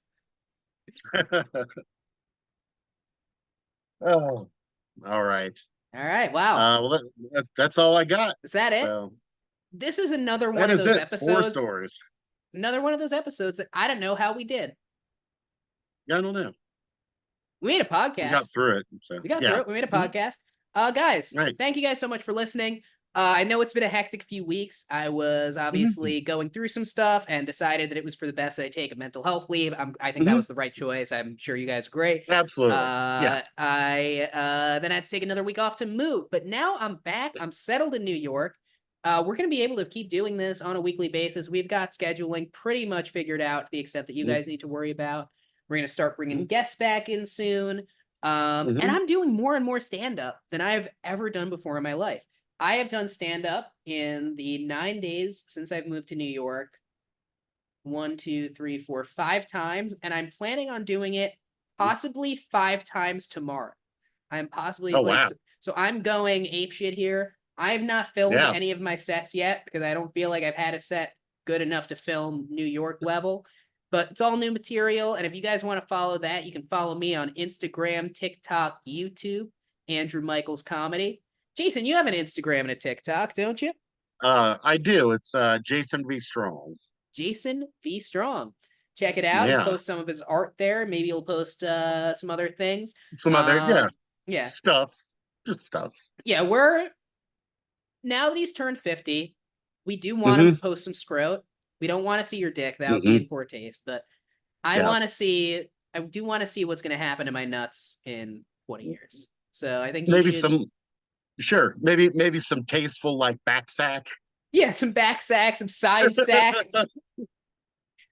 Oh, all right. All right. Wow. Well, that's all I got. Is that it? So, this is another one of those episodes. 4 stories. Another one of those episodes that I don't know how we did. Yeah, I don't know. We made a podcast. We got through it. So, we got through it. We made a podcast. Guys, thank you guys so much for listening. I know it's been a hectic few weeks. I was obviously going through some stuff and decided that it was for the best that I take a mental health leave. I think that was the right choice. I'm sure you guys agree. Absolutely. I then had to take another week off to move, but now I'm back. I'm settled in New York. We're going to be able to keep doing this on a weekly basis. We've got scheduling pretty much figured out to the extent that you guys need to worry about. We're going to start bringing guests back in soon. And I'm doing more and more stand-up than I've ever done before in my life. I have done stand-up in the 9 days since I've moved to New York. 1, 2, 3, 4, 5 times. And I'm planning on doing it possibly 5 times tomorrow. I'm possibly so I'm going apeshit here. I have not filmed any of my sets yet because I don't feel like I've had a set good enough to film New York level. But it's all new material. And if you guys want to follow that, you can follow me on Instagram, TikTok, YouTube, Andrew Michaels Comedy. Jason, you have an Instagram and a TikTok, don't you? I do. It's Jason V. Strong. Jason V. Strong. Check it out. He'll post some of his art there. Maybe he'll post some other things. Some other, stuff. Just stuff. Yeah, now that he's turned 50, we do want him to post some scrote. We don't want to see your dick. That would be in poor taste. But I do want to see what's going to happen to my nuts in 20 years. So I think maybe maybe some tasteful like back sack. Yeah, some back sack, some side sack.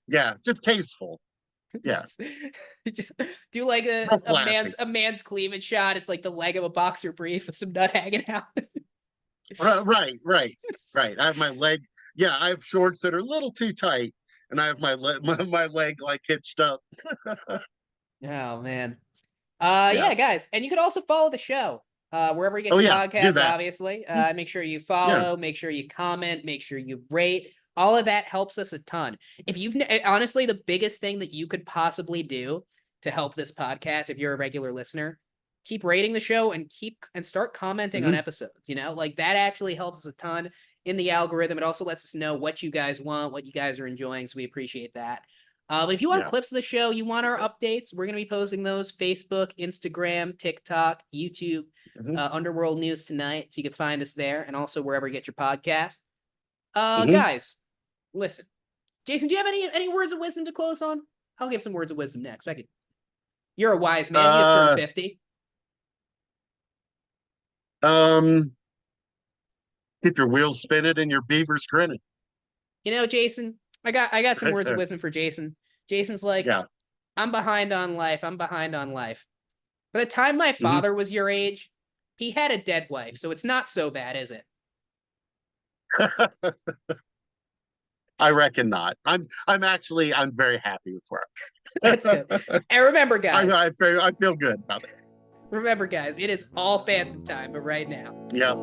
Yeah, just tasteful. Yeah. Just do like a man's cleavage shot. It's like the leg of a boxer brief with some nut hanging out. Right. I have my leg. Yeah, I have shorts that are a little too tight, and I have my leg like hitched up. Oh man. Yeah, guys, and you could also follow the show wherever you get your podcasts. Obviously, make sure you follow, make sure you comment, make sure you rate. All of that helps us a ton. If you've honestly, the biggest thing that you could possibly do to help this podcast, if you're a regular listener, keep rating the show and start commenting on episodes. You know, like that actually helps us a ton in the algorithm. It also lets us know what you guys want, what you guys are enjoying. So we appreciate that. But if you want clips of the show, you want our updates, we're going to be posting those Facebook, Instagram, TikTok, YouTube, Underworld News Tonight. So you can find us there and also wherever you get your podcast. Guys, listen. Jason, do you have any words of wisdom to close on? I'll give some words of wisdom next. You're a wise man. You just turned 50. Keep your wheels spinning and your beavers grinning. You know, Jason, I got some words of wisdom for Jason. Jason's like, I'm behind on life. By the time my father was your age, he had a dead wife, so it's not so bad, is it? I reckon not. I'm very happy with where That's good. And remember, guys, I feel good about it. Remember, guys, it is all phantom time, but right now. Yep.